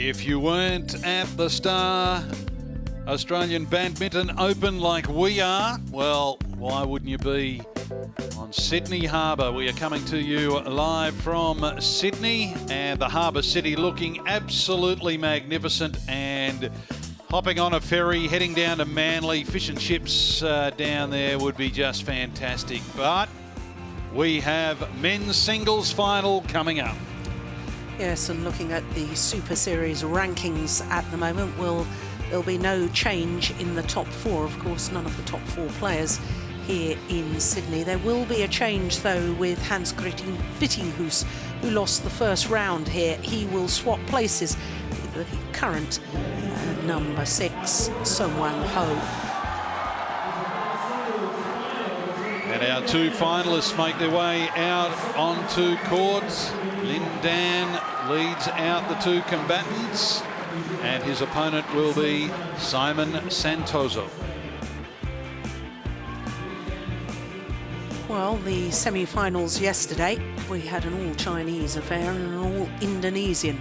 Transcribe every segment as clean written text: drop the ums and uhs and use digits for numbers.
If you weren't at the Star Australian Badminton Open like we are, well, why wouldn't you be on Sydney Harbour? We are coming to you live from Sydney, and the harbour city looking absolutely magnificent, and hopping on a ferry heading down to Manly, fish and chips down there would be just fantastic. But we have men's singles final coming up. Yes, and looking at the Super Series rankings at the moment, there'll be no change in the top four. Of course, none of the top four players here in Sydney. There will be a change, though, with Hans-Christian Vittinghus, who lost the first round here. He will swap places with the current number 6, Sung-Wang Ho. And our two finalists make their way out onto court. Lin Dan leads out the two combatants, and his opponent will be Simon Santoso. Well, the semi-finals yesterday, we had an all-Chinese affair and an all-Indonesian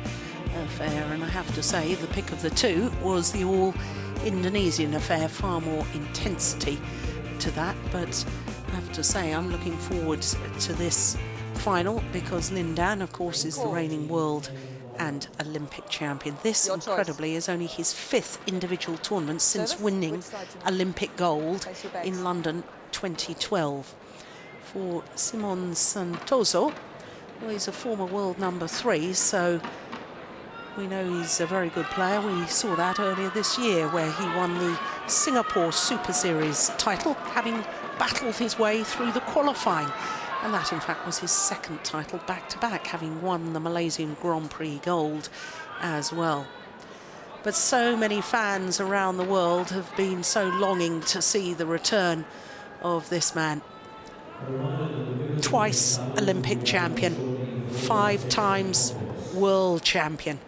affair, and I have to say the pick of the two was the all-Indonesian affair. Far more intensity to that, but I have to say I'm looking forward to this final because Lin Dan, of course, is the reigning world and Olympic champion. This, incredibly, is only his 5th individual tournament since winning Olympic gold in London 2012. For Simon Santoso, well, he's a former world number 3, so we know he's a very good player. We saw that earlier this year where he won the Singapore Super Series title, having battled his way through the qualifying. And that, in fact, was his 2nd title back-to-back, having won the Malaysian Grand Prix gold as well. But so many fans around the world have been so longing to see the return of this man. Twice Olympic champion, 5 times world champion.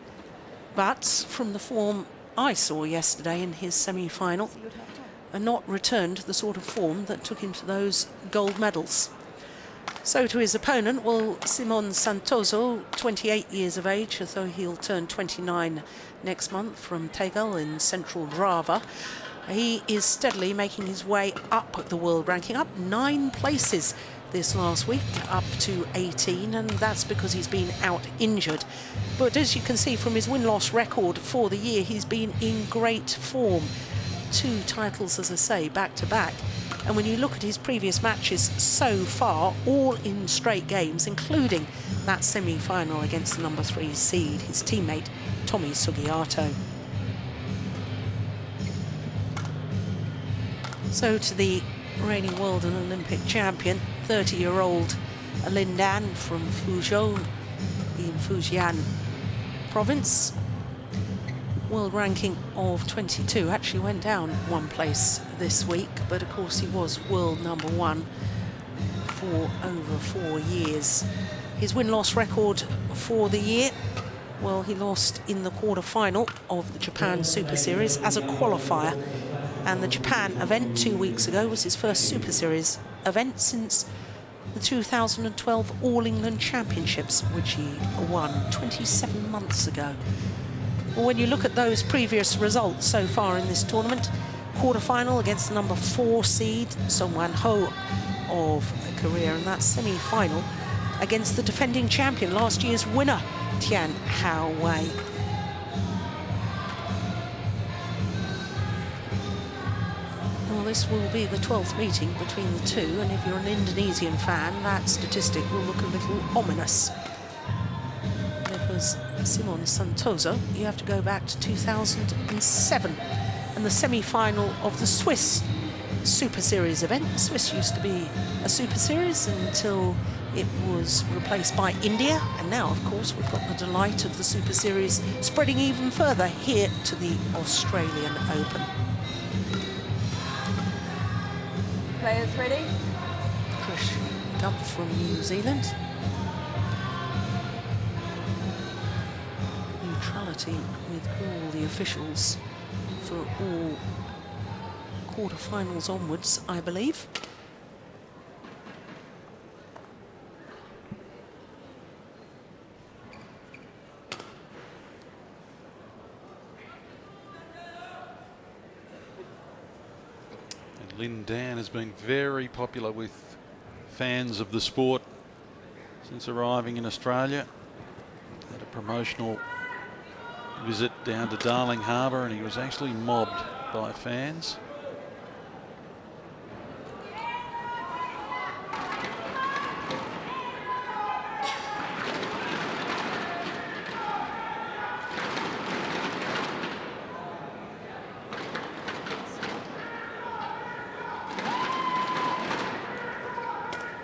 But from the form I saw yesterday in his semi-final, not returned to the sort of form that took him to those gold medals. So to his opponent, well, Simon Santoso, 28 years of age, although he'll turn 29 next month, from Tegal in central Java. He is steadily making his way up the world ranking, up 9 places this last week, up to 18, and that's because he's been out injured. But as you can see from his win-loss record for the year, he's been in great form. 2 titles, as I say, back-to-back. And when you look at his previous matches so far, all in straight games, including that semi-final against the number 3 seed, his teammate, Tommy Sugiarto. So to the reigning world and Olympic champion, 30-year-old Lin Dan from Fuzhou in Fujian province. World ranking of 22, actually went down 1 place this week, but of course he was world number 1 for over 4 years. His win-loss record for the year, well, he lost in the quarter-final of the Japan Super Series as a qualifier, and the Japan event 2 weeks ago was his first Super Series event since the 2012 All England Championships, which he won 27 months ago. Well, when you look at those previous results so far in this tournament, quarter-final against the number 4 seed, Sung-Wang Ho of Korea, and that semi-final against the defending champion, last year's winner, Tian Hao Wei. Well, this will be the 12th meeting between the two, and if you're an Indonesian fan, that statistic will look a little ominous. Because Simon Santoso, you have to go back to 2007 and the semi-final of the Swiss Super Series event. The Swiss used to be a Super Series until it was replaced by India, and now, of course, we've got the delight of the Super Series spreading even further here to the Australian Open. Players ready? Krish up from New Zealand. Neutrality with all the officials for all quarterfinals onwards, I believe. Lin Dan has been very popular with fans of the sport since arriving in Australia. Had a promotional visit down to Darling Harbour and he was actually mobbed by fans.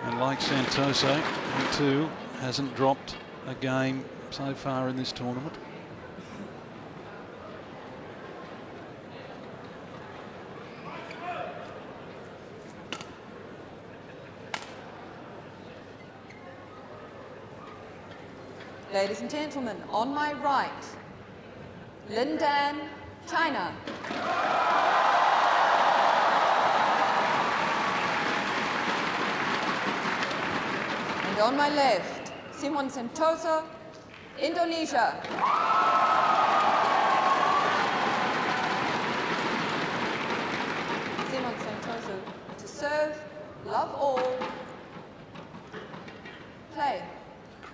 And like Santoso, he too hasn't dropped a game so far in this tournament. Ladies and gentlemen, on my right, Lin Dan, China. And on my left, Santoso, Indonesia. Santoso to serve, love all, play.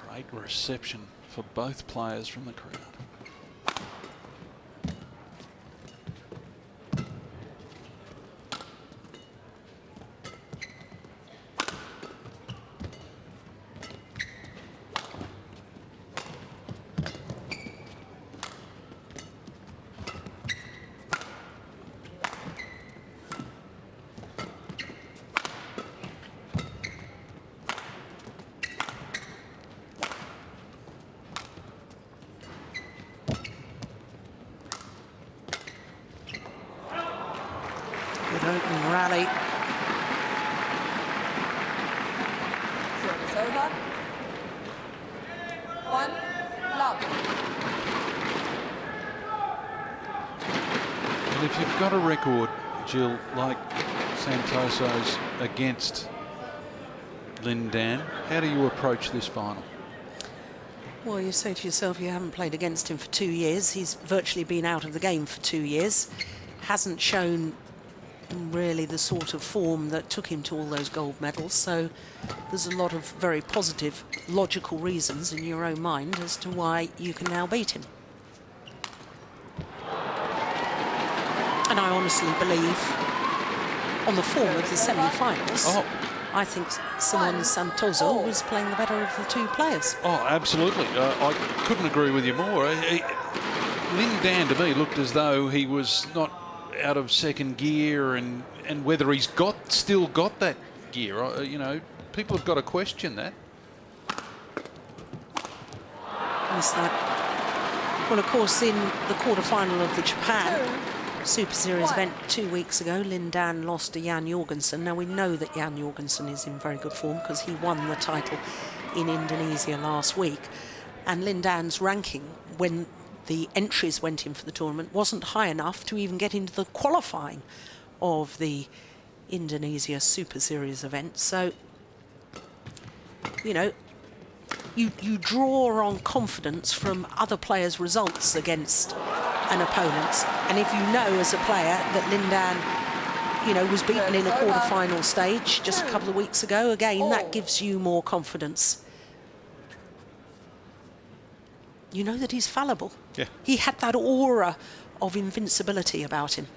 Great reception for both players from the crowd. Good opening rally. Service over. 1, love. And if you've got a record, Jill, like Santoso's against Lin Dan, how do you approach this final? Well, you say to yourself you haven't played against him for 2 years. He's virtually been out of the game for 2 years. Hasn't shown really the sort of form that took him to all those gold medals. So there's a lot of very positive, logical reasons in your own mind as to why you can now beat him. And I honestly believe, on the form of the semi-finals, I think Santoso was playing the better of the two players. Oh, absolutely. I couldn't agree with you more. Lin Dan, to me, looked as though he was not out of second gear, and whether he's still got that gear. You know, people have got to question that. Missed that. Well, of course, in the quarter-final of the Japan Super Series event 2 weeks ago, Lin Dan lost to Jan Jorgensen. Now, we know that Jan Jorgensen is in very good form because he won the title in Indonesia last week. And Lin Dan's ranking, when the entries went in for the tournament, wasn't high enough to even get into the qualifying of the Indonesia Super Series event. So, you know, you draw on confidence from other players' results against an opponent. And if you know as a player that Lin Dan, you know, was beaten in a quarter-final stage just a couple of weeks ago, again, that gives you more confidence. You know that he's fallible. Yeah. He had that aura of invincibility about him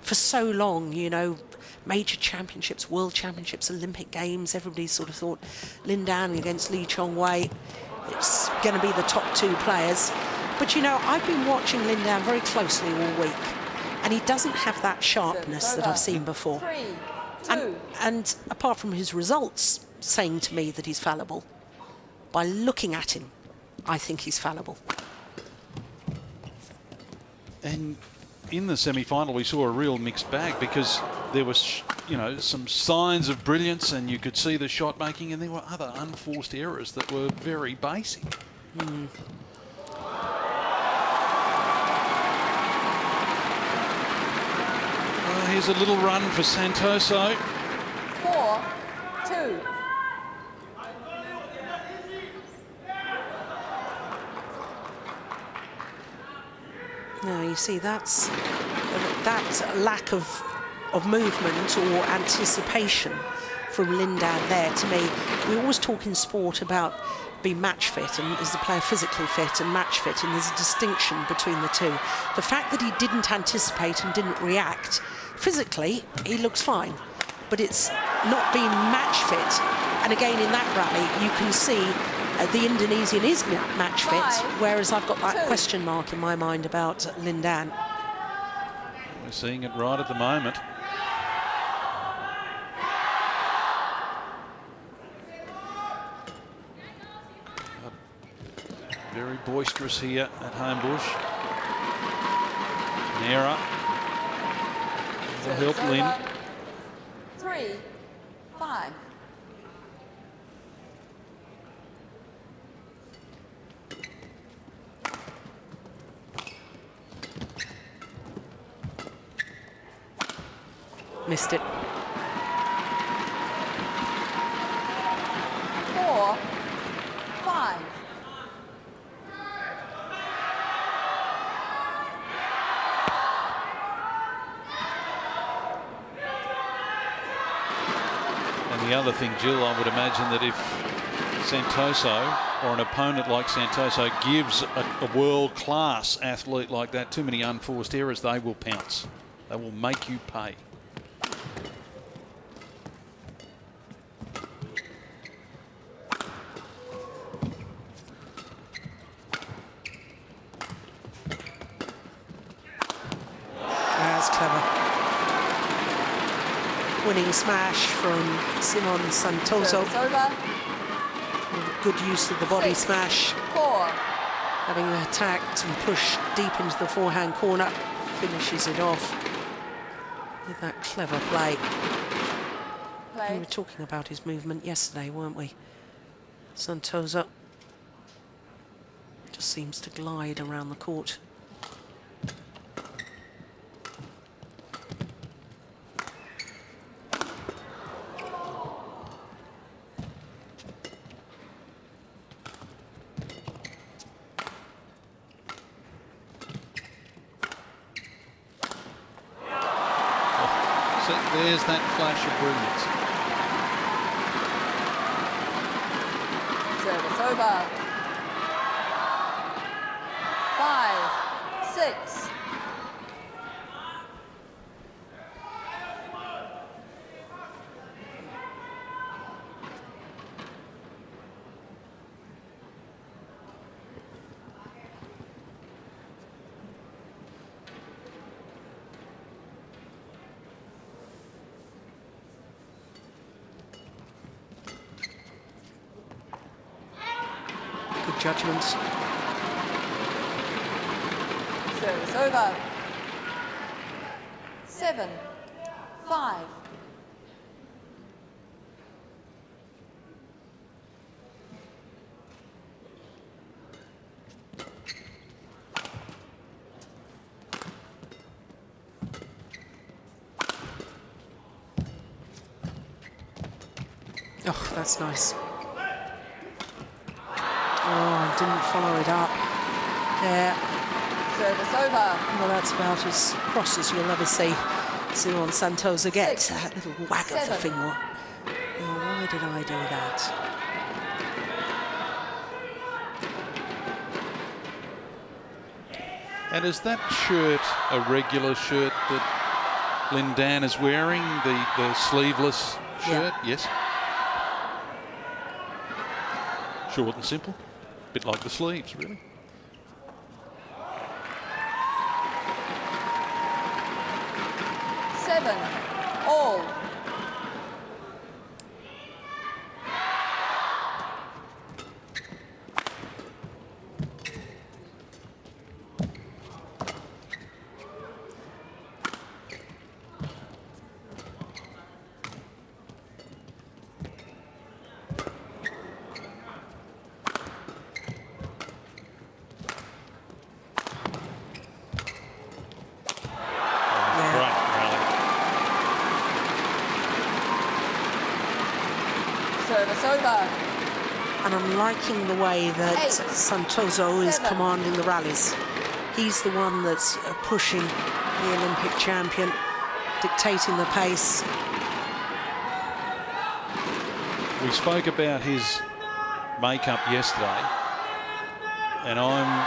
for so long, you know, major championships, world championships, Olympic games. Everybody sort of thought Lin Dan against Lee Chong Wei, it's going to be the top two players. But, you know, I've been watching Lin Dan very closely all week, and he doesn't have that sharpness that I've seen before. 3, 2. And apart from his results saying to me that he's fallible, by looking at him, I think he's fallible. And in the semi-final, we saw a real mixed bag because there was, you know, some signs of brilliance and you could see the shot making, and there were other unforced errors that were very basic. Well, here's a little run for Santoso. 4, 2. Now you see that lack of of movement or anticipation from Lin Dan there to me. We always talk in sport about being match fit, and is the player physically fit and match fit, and there's a distinction between the two. The fact that he didn't anticipate and didn't react, physically he looks fine, but it's not being match fit. And again, in that rally, you can see the Indonesian is match fit, whereas I've got that question mark in my mind about Lin Dan. We're seeing it right at the moment. Very boisterous here at Homebush. Nera will help Lin. 3-5. Missed it. 4-5. And the other thing, Jill, I would imagine that if Santoso or an opponent like Santoso gives a world-class athlete like that too many unforced errors, they will pounce. They will make you pay. That's clever. Winning smash from Simon Santoso. Good use of the body smash. 4. Having attacked and pushed deep into the forehand corner, finishes it off with that clever play. We were talking about his movement yesterday, weren't we? Santoso just seems to glide around the court. There's that flash of brilliance. Service over. 5-6. Good judgments. Service over. 7-5. Oh, that's nice. Oh, didn't follow it up. Yeah. Service over. Well, that's about as cross as you'll ever see Simon Santoso get. 6, That little wag of the 7. finger. Oh, why did I do that? And is that shirt a regular shirt that Lin Dan is wearing? The sleeveless shirt? Yeah. Yes. Short and simple. Bit like the sleeves, really. Seven. All. Service over. And I'm liking the way that 8, Santoso is 7. commanding the rallies. He's the one that's pushing the Olympic champion. dictating the pace. We spoke about his makeup yesterday, and I'm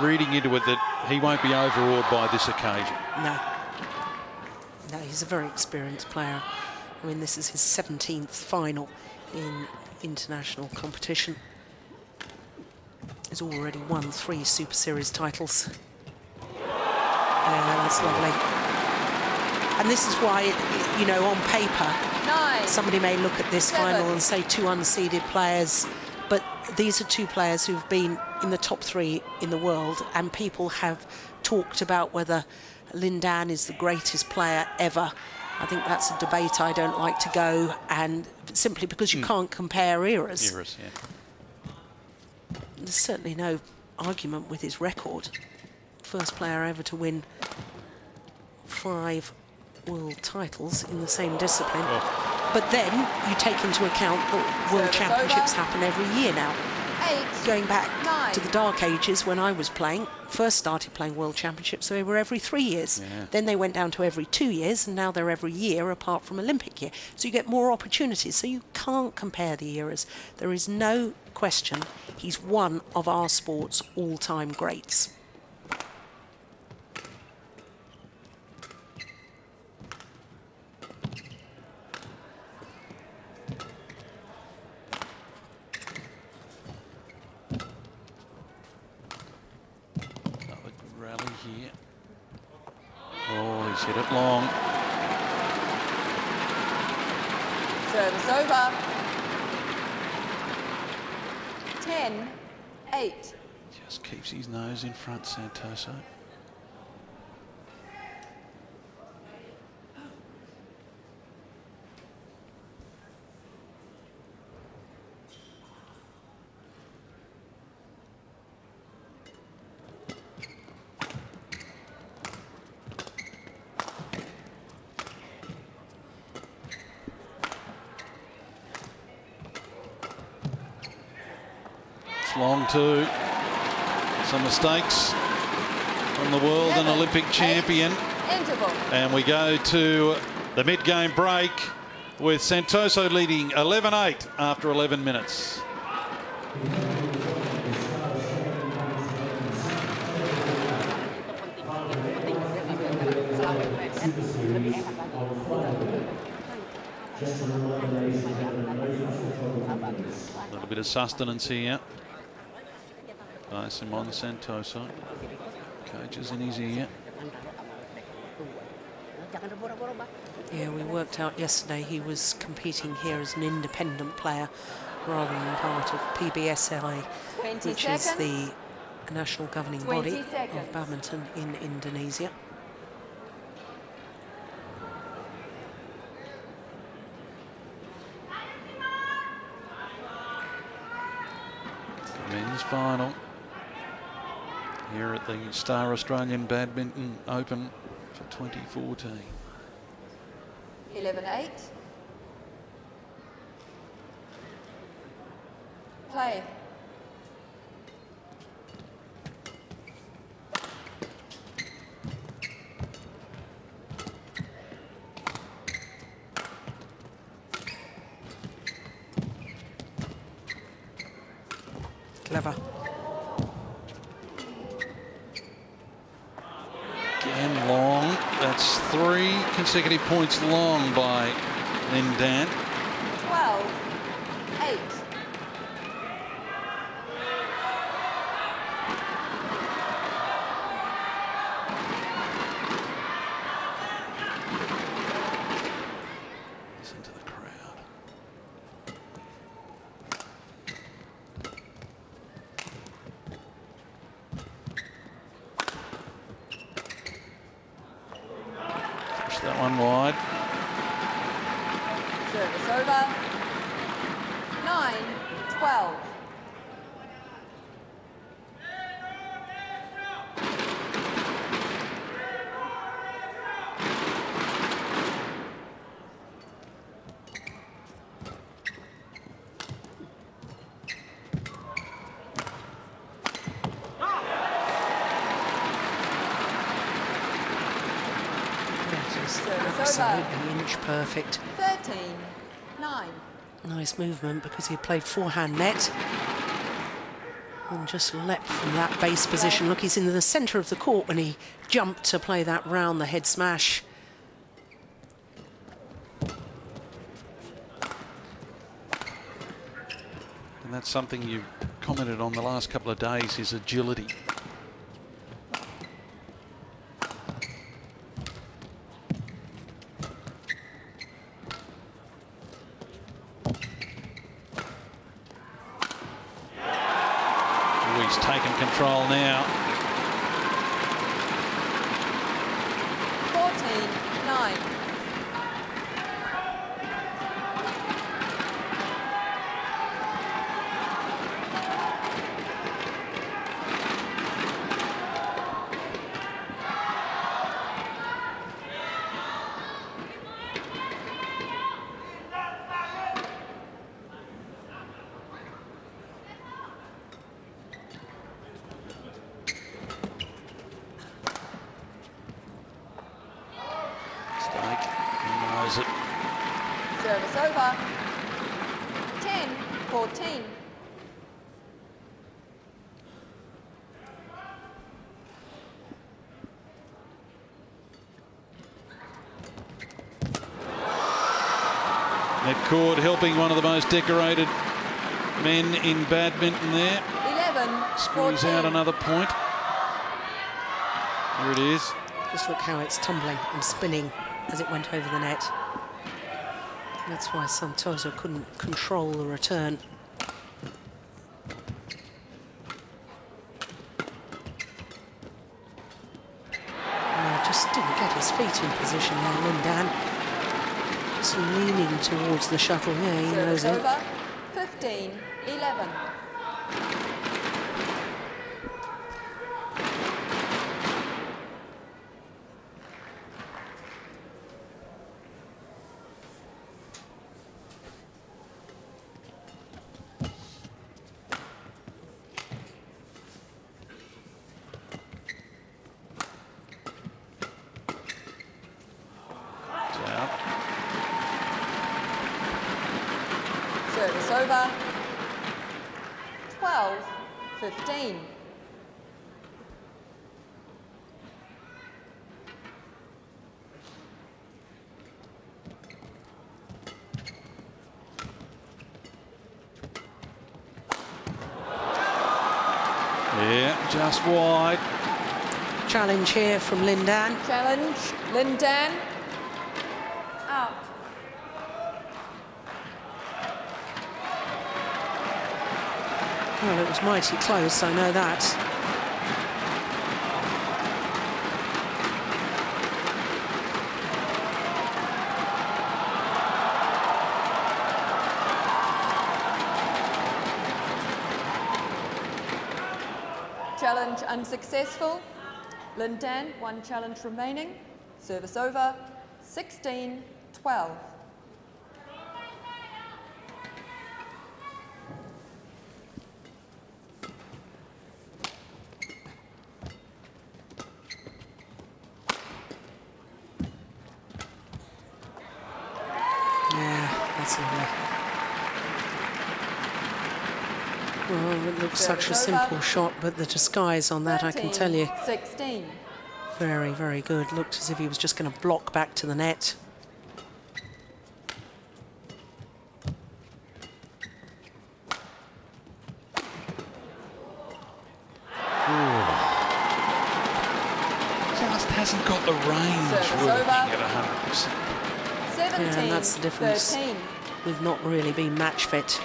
reading into it that he won't be overawed by this occasion. No. No, he's a very experienced player. I mean, this is his 17th final in international competition. He's already won 3 Super Series titles. Yeah, that's lovely. And this is why, you know, on paper, somebody may look at this final and say 2 unseeded players, but these are 2 players who've been in the top 3 in the world, and people have talked about whether Lin Dan is the greatest player ever. I think that's a debate I don't like to go, and simply because you can't compare eras. Eras, yeah. There's certainly no argument with his record. First player ever to win 5 world titles in the same discipline. Oh. But then you take into account that World Championships happen every year now. 8, Going back 9. to the dark ages when I was playing, first started playing World Championships, they were every 3 years. Yeah. Then they went down to every 2 years, and now they're every year apart from Olympic year. So you get more opportunities. So you can't compare the eras. There is no question he's one of our sport's all-time greats. Here. Oh, he's hit it long. Service over. 10-8. Just keeps his nose in front, Santoso. Long too. Some mistakes from the world and Olympic champion. Interval. And we go to the mid-game break with Santoso leading 11-8 after 11 minutes. A little bit of sustenance here. Simon Santoso. Coach is in his ear. Yeah, we worked out yesterday he was competing here as an independent player rather than part of PBSI, which is the national governing body of badminton in Indonesia. Men's final here at the Star Australian Badminton Open for 2014. 11-8. Play. Clever. Again long. That's 3 consecutive points long by Lin Dan. 12-8. Listen to the crowd. Push that one wide. Service over. 9-12. Service over. Absolutely inch perfect. 13-9. Nice movement because he played forehand net and just leapt from that base position. Look, he's in the centre of the court when he jumped to play that round the head smash. And that's something you've commented on the last couple of days, his agility. He's taken control now. 14-9. Service over. 10-14. Net court helping one of the most decorated men in badminton there. 11-14. Squeeze out another point. There it is. Just look how it's tumbling and spinning as it went over the net. That's why Santoso couldn't control the return. Just didn't get his feet in position there, Lindan. Just leaning towards the shuttle. Yeah, he knows Service it. over. 15-11. Service over. 12-15. Yeah, just wide. Challenge here from Lindan. Challenge. Lindan. Out. Well, it was mighty close, I know that. Challenge unsuccessful. Lindan, one challenge remaining. Service over. 16-12. Yeah, that's lovely. Well, it looks such a simple shot, but the disguise on that, I can tell you. 16. Very, very good. Looked as if he was just going to block back to the net. Just hasn't got the range Service working over. at 100%. 17. Yeah, and that's the difference 13. with not really being match fit.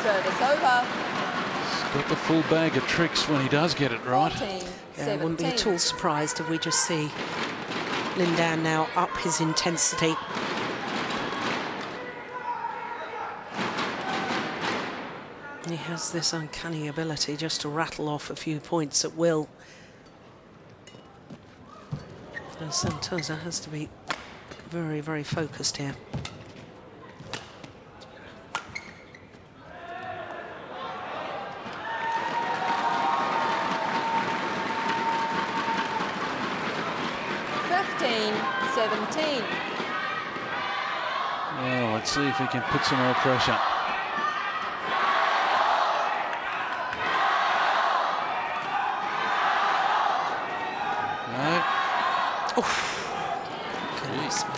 Service over. He's got the full bag of tricks when he does get it right. 14. Yeah, I wouldn't be at 17. all surprised if we just see Lindan now up his intensity. He has this uncanny ability just to rattle off a few points at will. Santoso has to be very, very focused here. Well, let's see if he can put some more pressure. No. Oof. Goodness me.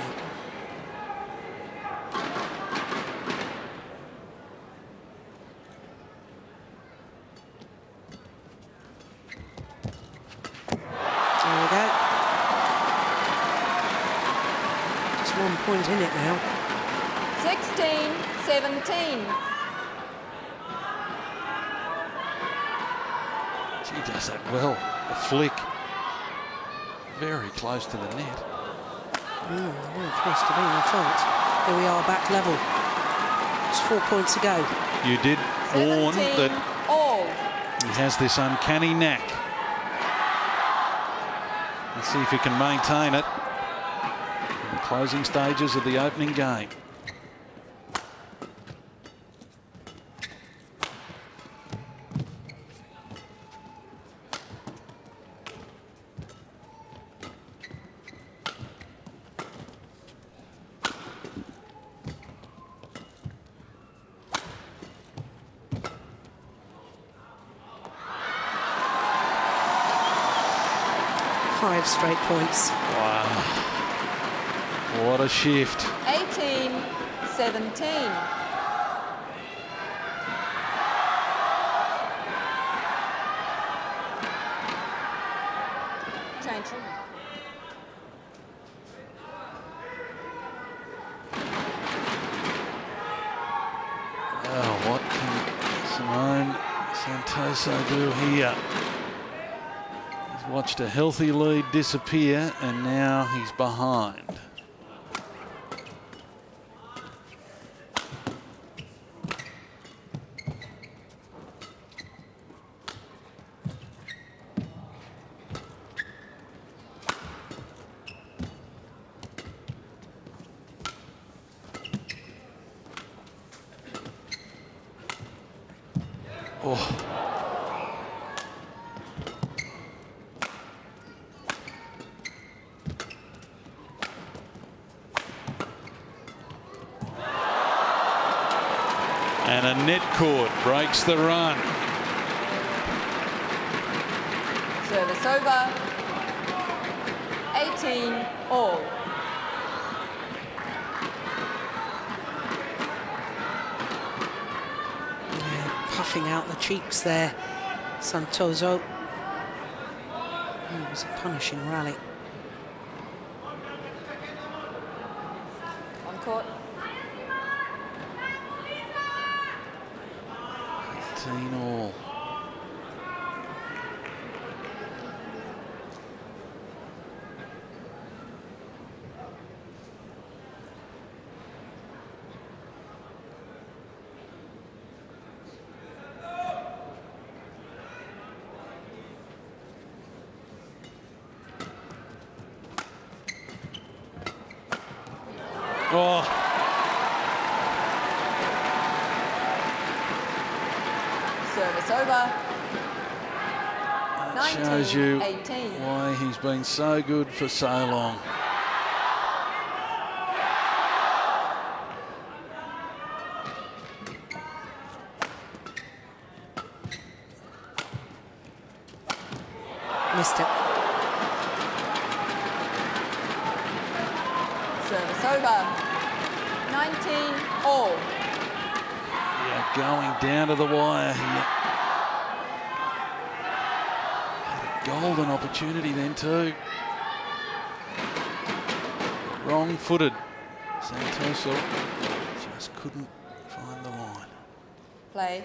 There we go. Just 1 point in it now. 16-17. She does that well. The flick. Very close to the net. Very close to being a fault. Here we are, back level. Just 4 points to go. You did warn that all. he has this uncanny knack. Let's see if he can maintain it in the closing stages of the opening game. Five straight points. Wow. What a shift. 18-17. Change. Oh, what can Simone Santoso do here? He's watched a healthy lead disappear, and now he's behind. Oh. And a net court breaks the run. Service over. 18 all. Puffing out the cheeks there, Santoso. It was a punishing rally. On court. 18 all. Oh. Service over. That shows you 19-18. why he's been so good for so long. Missed it. Service over. 19 all. Yeah, going down to the wire here. Had a golden opportunity then too. Wrong-footed. Santoso just couldn't find the line. Play.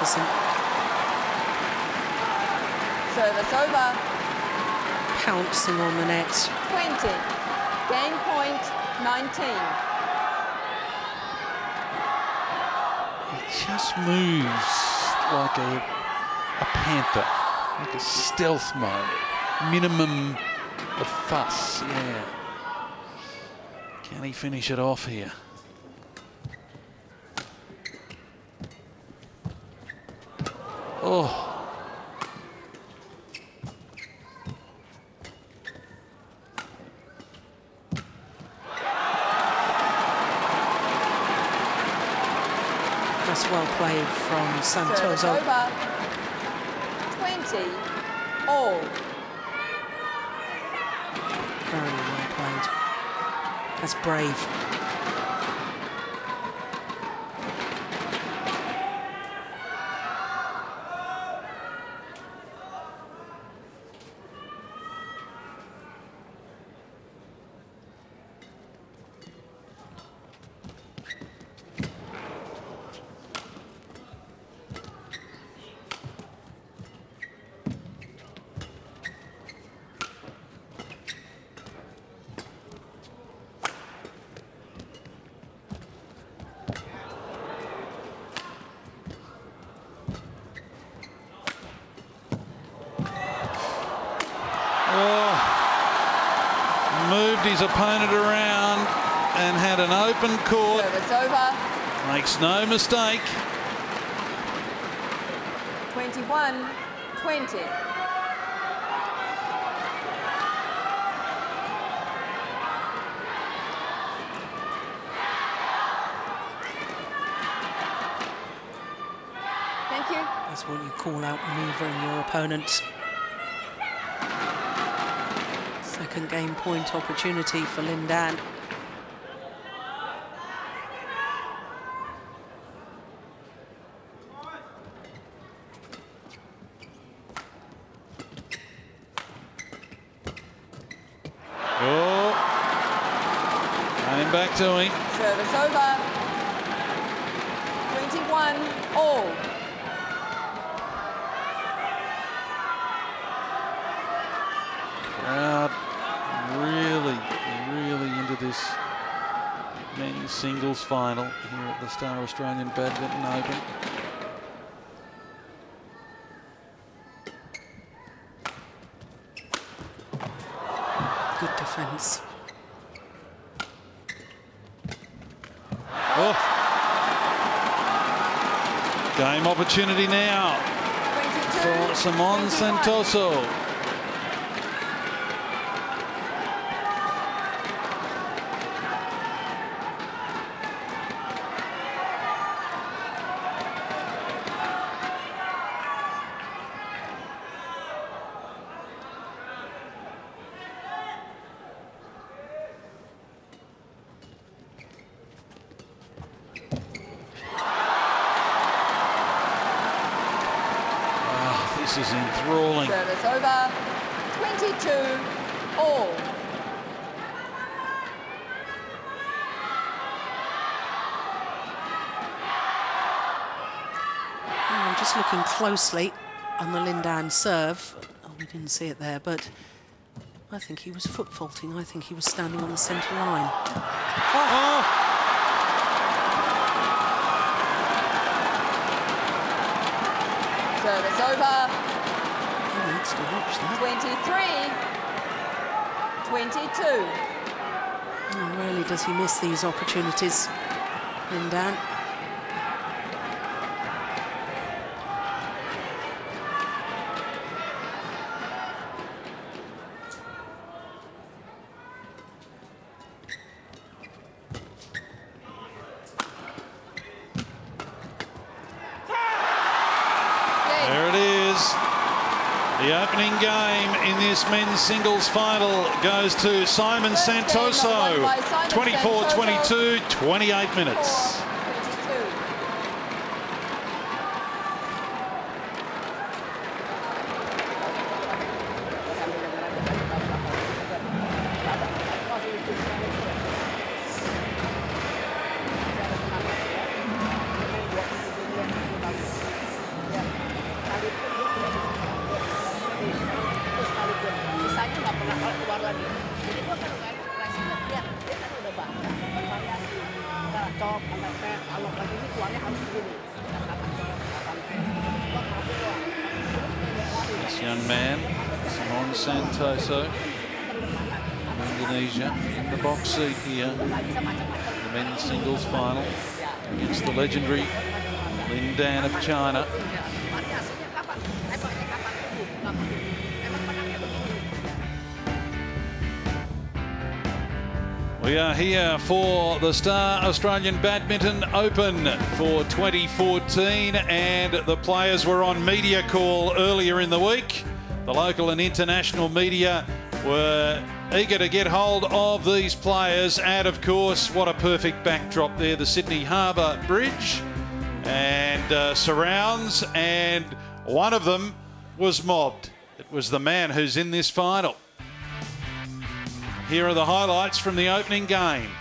magnificent. Service over. Pouncing on the net. 20. Game point 19. It just moves like a panther, like a stealth mode. Minimum of fuss, yeah. Can he finish it off here? Oh. That's well played from Service Santoso. over. 20. All. Very well played. That's brave. Moved his opponent around and had an open court. Service over. Makes no mistake. 21. 20. Thank you. That's what you call out manoeuvring your opponent. Second game point opportunity for Lin Dan. Oh, came back to him. Service over. 21. All. Crowd really into this men's singles final here at the Star Australian Badminton Open. Good defence. Oh. Game opportunity now 22. for Simon 21. Santoso. This is enthralling. Service over. 22. All. I'm just looking closely on the Lin Dan serve. Oh, we didn't see it there, but I think he was foot faulting. I think he was standing on the centre line. Oh. Service over. He needs to watch that. 23. 22. Oh, rarely does he miss these opportunities, Lin Dan. There it is. The opening game in this men's singles final goes to Simon First game Santoso. won by Simon 24-22, 28 minutes. 22. This young man, Santoso, from Indonesia, in the box seat here. The men's singles final against the legendary Lin Dan of China. We are here for the Star Australian Badminton Open for 2014, and the players were on media call earlier in the week. The local and international media were eager to get hold of these players, and of course, what a perfect backdrop there, the Sydney Harbour Bridge and surrounds, and one of them was mobbed. It was the man who's in this final. Here are the highlights from the opening game.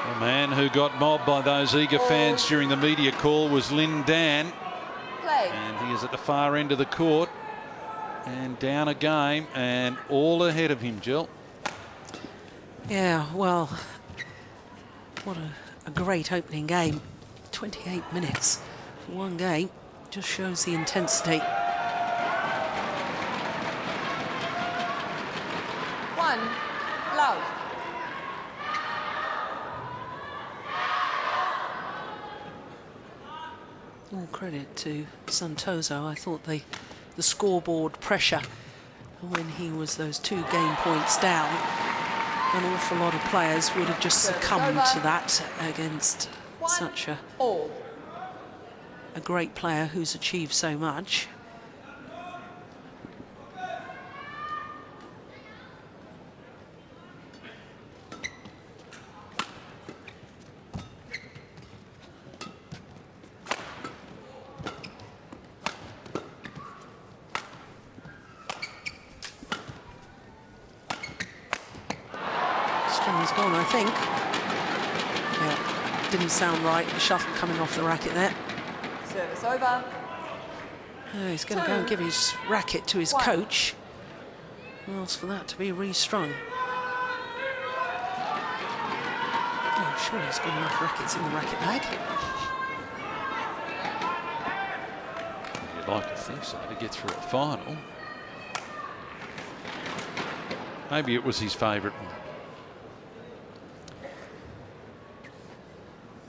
The man who got mobbed by those eager fans during the media call was Lin Dan. And he is at the far end of the court and down a game and all ahead of him, Jill. Yeah, well, what a great opening game. 28 minutes for one game. Just shows the intensity. 1 love. All credit to Santoso. I thought the scoreboard pressure when he was those 2 game points down, an awful lot of players would have just succumbed to that against such a great player who's achieved so much. String's gone, I think. Yeah, didn't sound right. The shuttle coming off the racket there. Service over. Oh, he's going to go and give his racket to his coach. And ask for that to be restrung. Oh, sure, he's got enough rackets in the racket bag. You'd like to think so, to get through a final. Maybe it was his favourite one.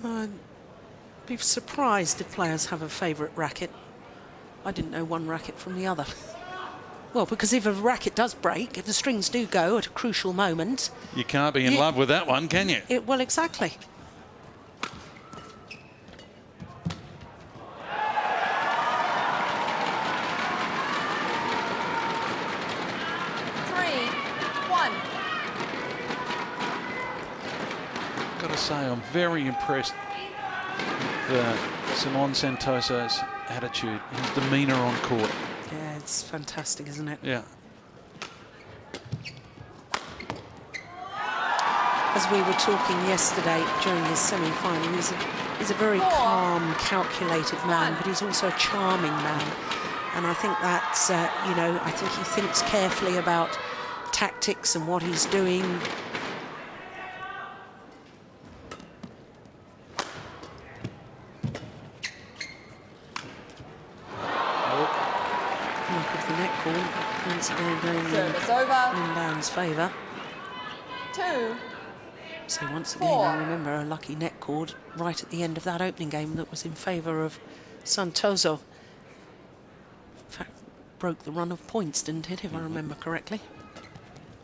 I'd be surprised if players have a favourite racket. I didn't know one racket from the other. Well, because if a racket does break, if the strings do go at a crucial moment... You can't be in love with that one, can you? Well, exactly. Got to say, I'm very impressed with Simon Santoso's attitude, his demeanour on court. Yeah, it's fantastic, isn't it? Yeah. As we were talking yesterday during his semi-final, he's a very calm, calculated man, but he's also a charming man. And I think that's, you know, I think he thinks carefully about tactics and what he's doing. Of the net ball, once again going in Dan's favour. 2. So once again, I remember a lucky net cord right at the end of that opening game that was in favour of Santoso. In fact, broke the run of points, didn't it, if I remember correctly?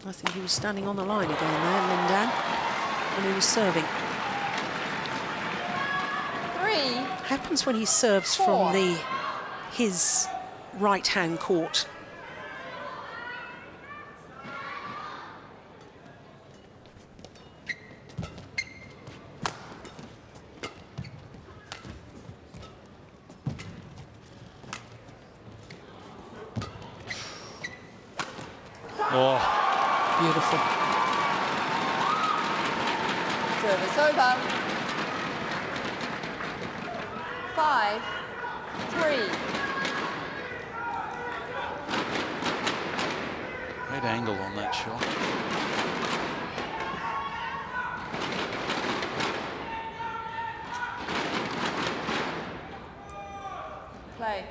I think he was standing on the line again there, Lin Dan, when he was serving. 3. Happens when he serves from his right-hand court. Oh, Beautiful. Service over. 5-3. great angle on that shot. Play.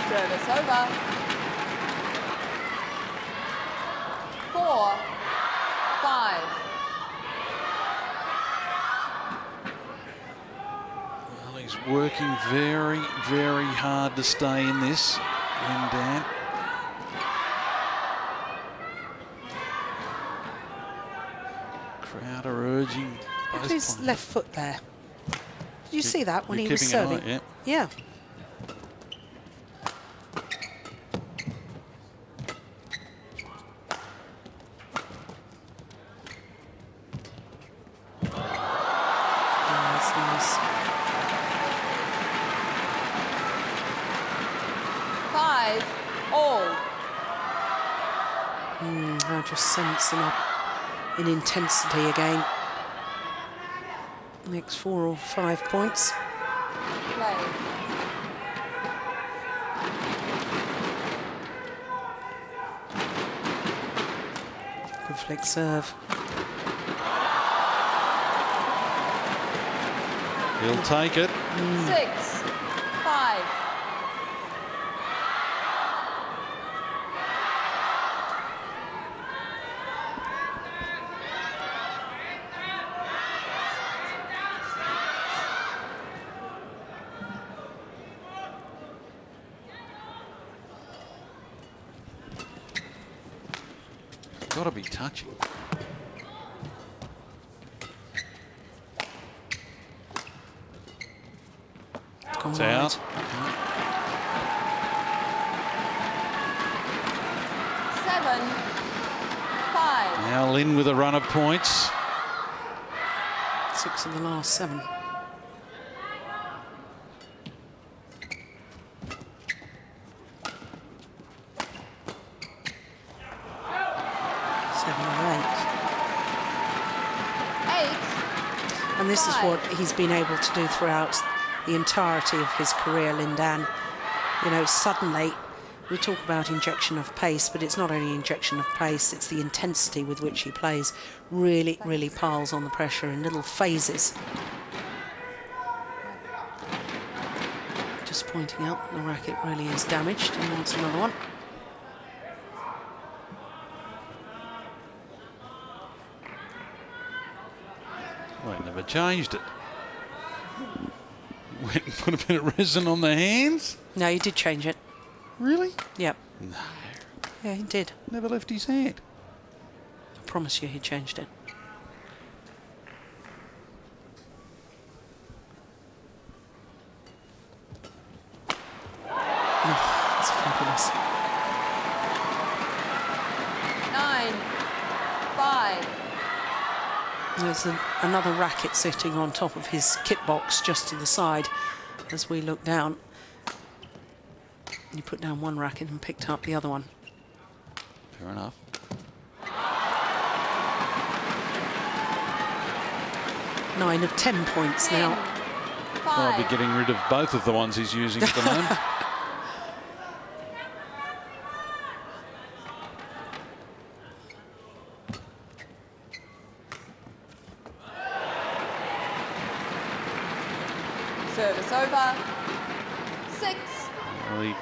Service over. 4-5. Well, he's working very, very hard to stay in this, Lin Dan. Crowd are urging both His players. left foot there. Did you see that when You're he was keeping an eye, serving? yeah. Yeah. That's nice. 5-all. I just sense them up in intensity again. Next 4 or 5 points. Play. Good flick serve. He'll take it. 6-5. Got to be touching. Gone It's wide. out. 7-5. Now Lin with a run of points. 6 of the last 7. And this is what he's been able to do throughout the entirety of his career, Lin Dan. You know, suddenly we talk about injection of pace, but it's not only injection of pace, it's the intensity with which he plays. Really, really piles on the pressure in little phases. Just pointing out the racket really is damaged and wants another one. Well, he never changed it. Went and put a bit of resin on the hands. No, he did change it. Really? Yep. No. Yeah, he did. Never left his hand. I promise you he changed it. Oh, that's fabulous. 9-5. There's another racket sitting on top of his kit box just to the side as we look down. You put down one racket and picked up the other one. Fair enough. 9 of 10 points now. I'll be getting rid of both of the ones he's using at the moment. Service over. 6-10. Well, he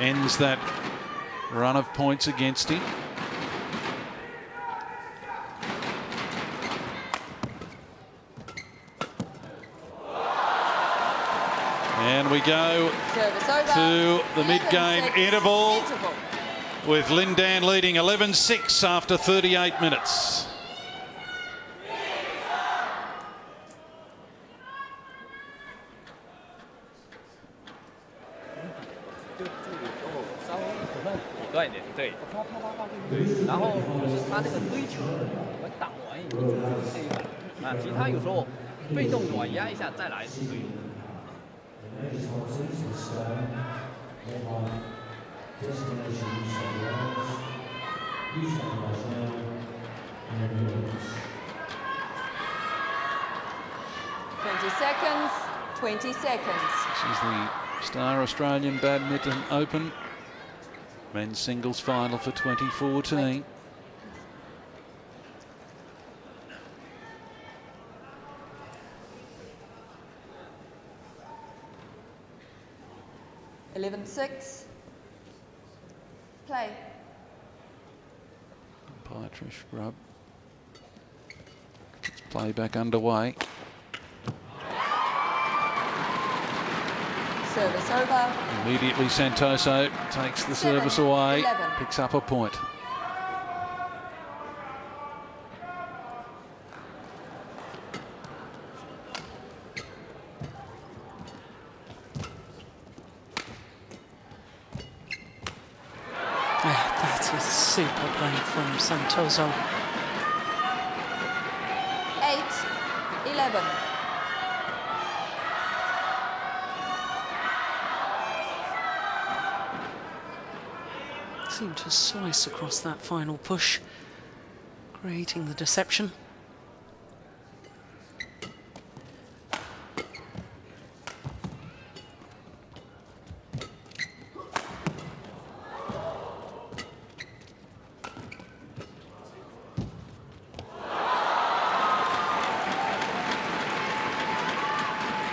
ends that run of points against him. And we go Service over. to the mid-game 11-6 interval with Lin Dan leading 11-6 after 38 minutes. 就处理之后稍微手段果断一点，对，啪啪啪啪就对，然后就是他那个推球和挡完以后这一板啊，其他有时候被动软压一下再来就可以。20 seconds, 20 seconds. This is the Star Australian Badminton Open men's singles final for 2014. Wait. 11-6. Play. Umpire Trish Grubb. Play back underway. Service over. Immediately Santoso takes the 7, service away, 11. picks up a point. That is super play from Santoso. 8-11. Seemed to slice across that final push, creating the deception.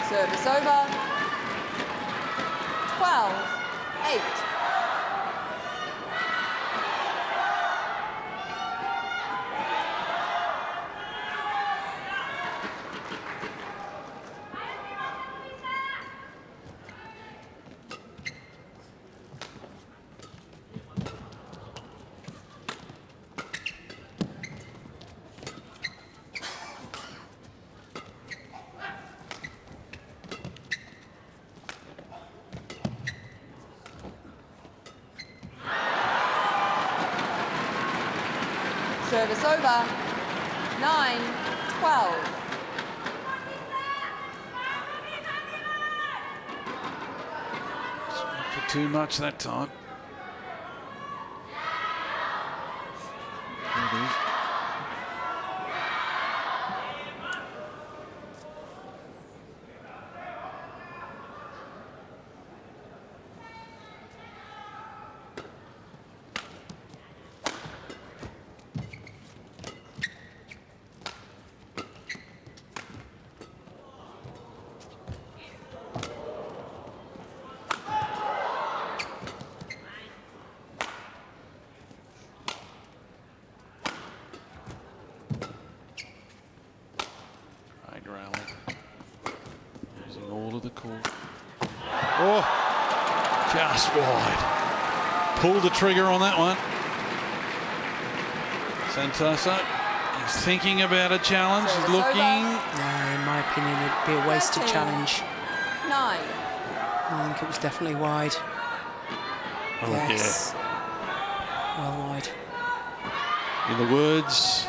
Service over. 12-8. Service over. 9-12. For too much that time. There it is. Rally. Using all of the court. Oh, just wide. Pulled the trigger on that one. Santoso is thinking about a challenge. He's looking. No, in my opinion, it'd be a wasted 13, challenge. 9. I think it was definitely wide. Oh, yes. Well wide. Yeah. In the words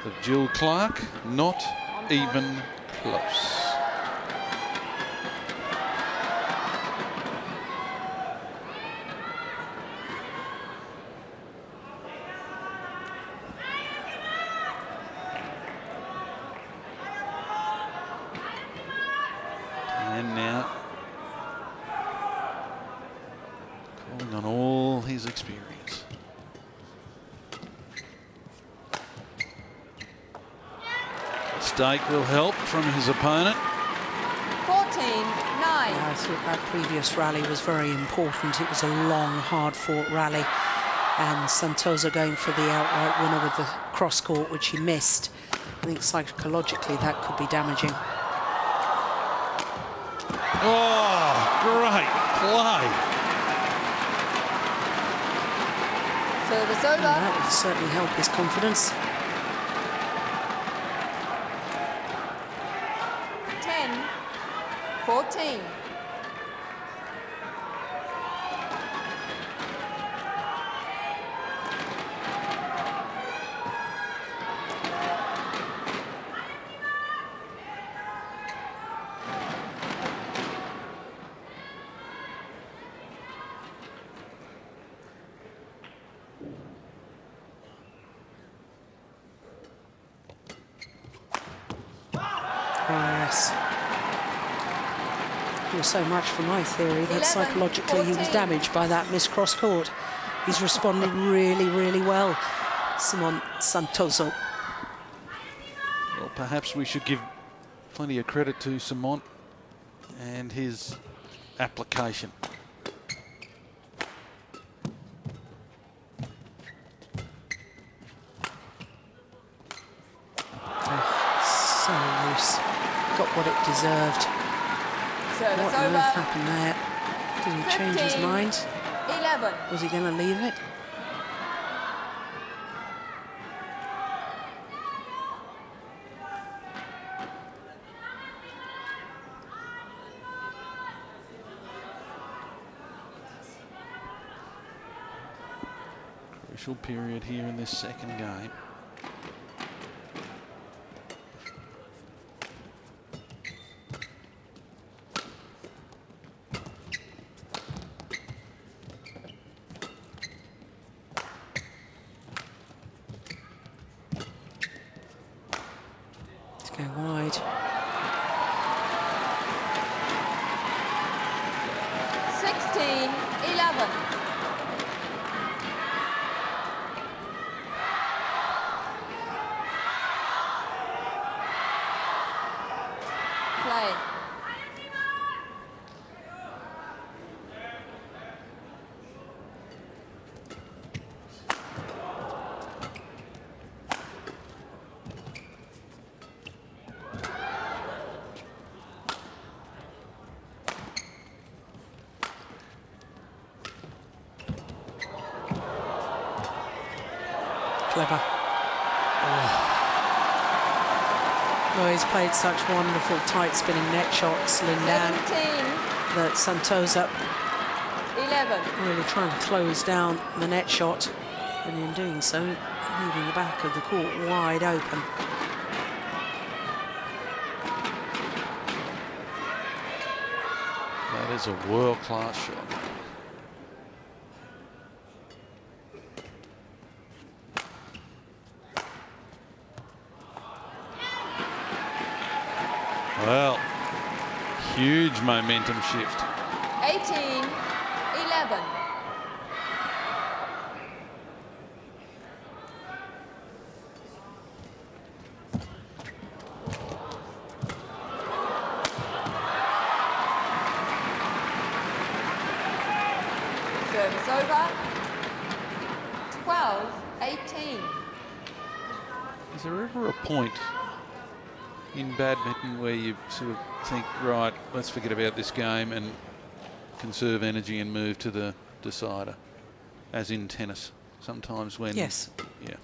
of Jill Clark, not even close. And now calling on all his experience. Mistake will help from his opponent. 14-9. Yeah, I thought that previous rally was very important. It was a long, hard-fought rally, and Santoso going for the outright winner with the cross-court, which he missed. I think psychologically that could be damaging. Oh, great play. Service over. That would certainly help his confidence. 10-14. Well, so much for my theory that 11, psychologically he was 14. damaged by that missed cross court. He's responded really, really well, Simon Santoso. Well, perhaps we should give plenty of credit to Simon and his application. So loose. Got what it deserved. Service What on over. earth happened there? Did he change his 15, mind? 11. Was he going to leave it? Crucial period here in this second game. Let's go wide. 16, 11. Play. Clever. Oh, he's played such wonderful tight spinning net shots, Lindan, 17, that Santoso 11. really trying to close down the net shot, and in doing so, leaving the back of the court wide open. That is a world-class shot. Well, huge momentum shift. 18, 11. Service over. 12, 18. Is there ever a point in badminton where you sort of think, right, let's forget about this game and conserve energy and move to the decider, as in tennis? Sometimes when... Yes. Yeah.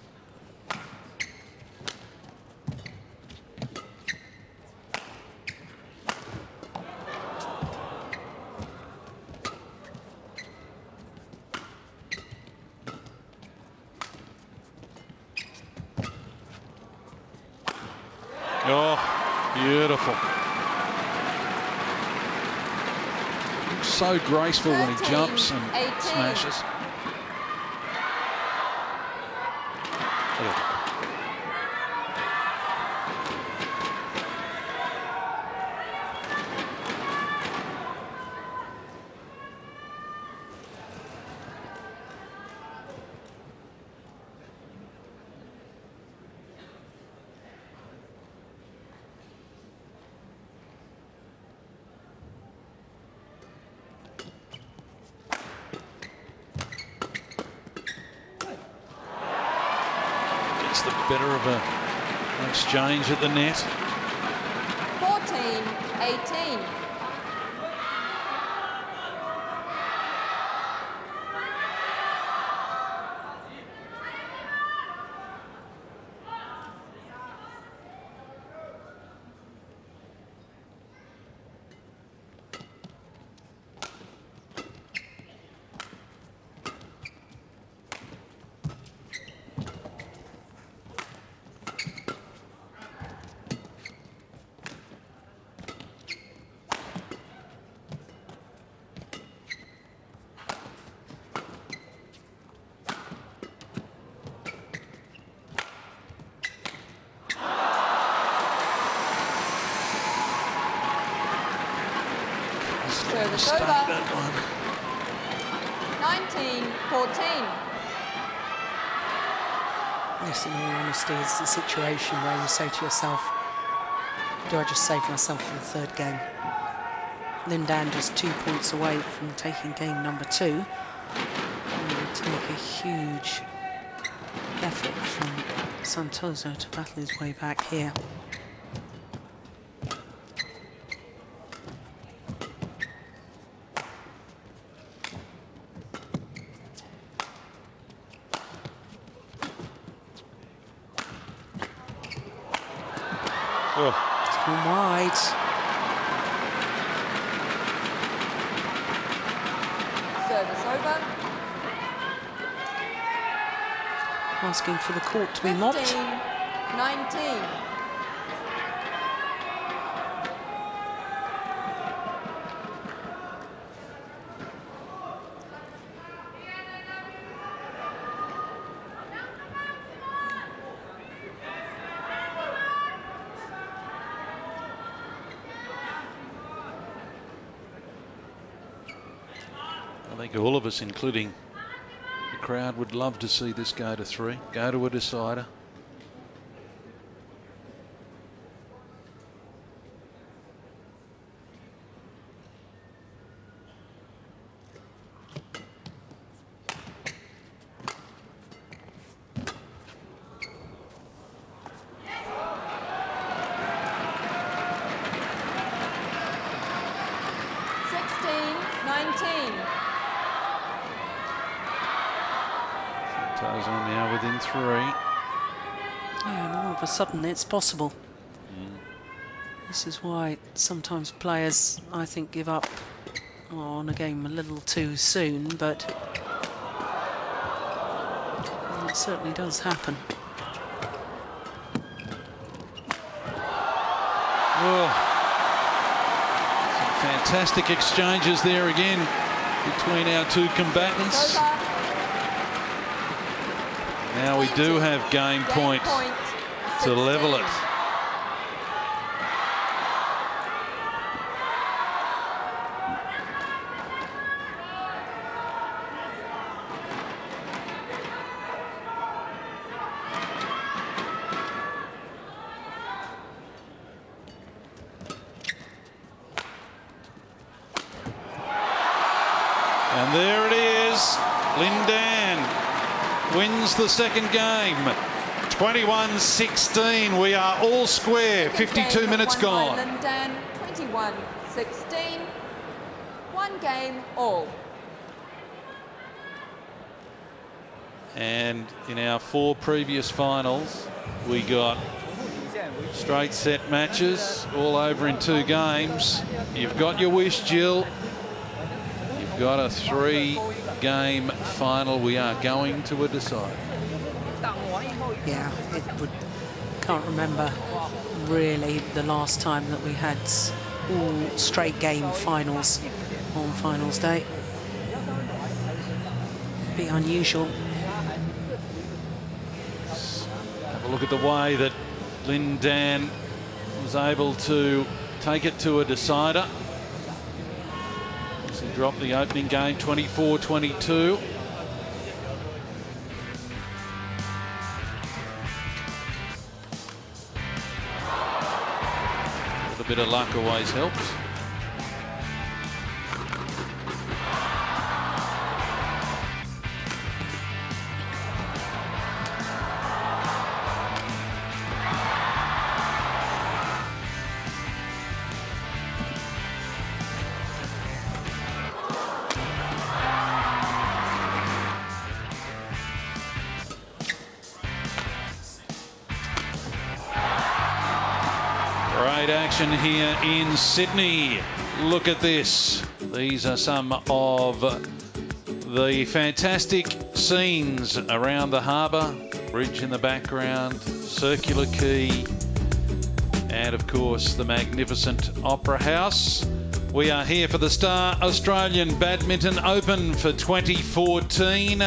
Oh, beautiful. Looks so graceful when he 13, jumps and 18. smashes. Look at that. Gets the better of an exchange at the net. 14, 18. Standard one. 19-14. This, in all honesty, is the situation where you say to yourself, do I just save myself for the third game? Lin Dan just 2 points away from taking game number 2. And it would take a huge effort from Santoso to battle his way back here. Oh. It's gone wide. Service over. Asking for the court to be mopped. 15-19. I think all of us, including the crowd, would love to see this go to 3, go to a decider. Santoso now within 3. Yeah, and all of a sudden it's possible. This is why sometimes players, I think, give up on a game a little too soon, but it certainly does happen. Oh. Some fantastic exchanges there again between our two combatants. Now we do have game point to level it. And there it is. Lin Dan wins the second game. 21-16. We are all square. 52 minutes gone. Lin Dan, 21-16. 1 game all. And in our 4 previous finals, we got straight set matches all over in 2 games. You've got your wish, Jill. You've got a 3-game final. We are going to a decider. Yeah, can't remember really the last time that we had all straight game finals on finals day. Be unusual. Have a look at the way that Lin Dan was able to take it to a decider. He dropped the opening game 24-22. A bit of luck always helps. Great action here in Sydney. Look at this. These are some of the fantastic scenes around the harbour. Bridge in the background, Circular Quay, and of course the magnificent Opera House. We are here for the Star Australian Badminton Open for 2014.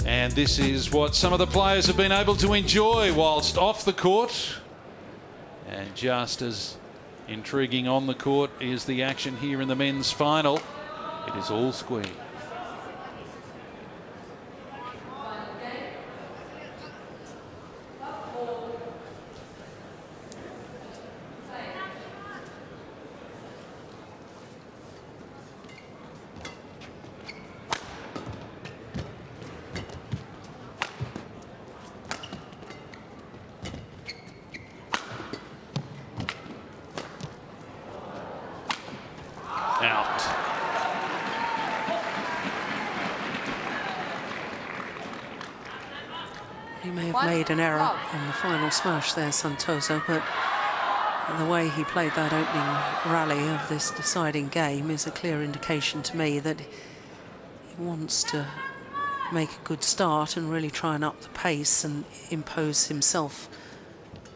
And this is what some of the players have been able to enjoy whilst off the court. And just as Intriguing on the court is the action here in the men's final. It is all square. Out. He may have made an error in the final smash there, Santoso, but the way he played that opening rally of this deciding game is a clear indication to me that he wants to make a good start and really try and up the pace and impose himself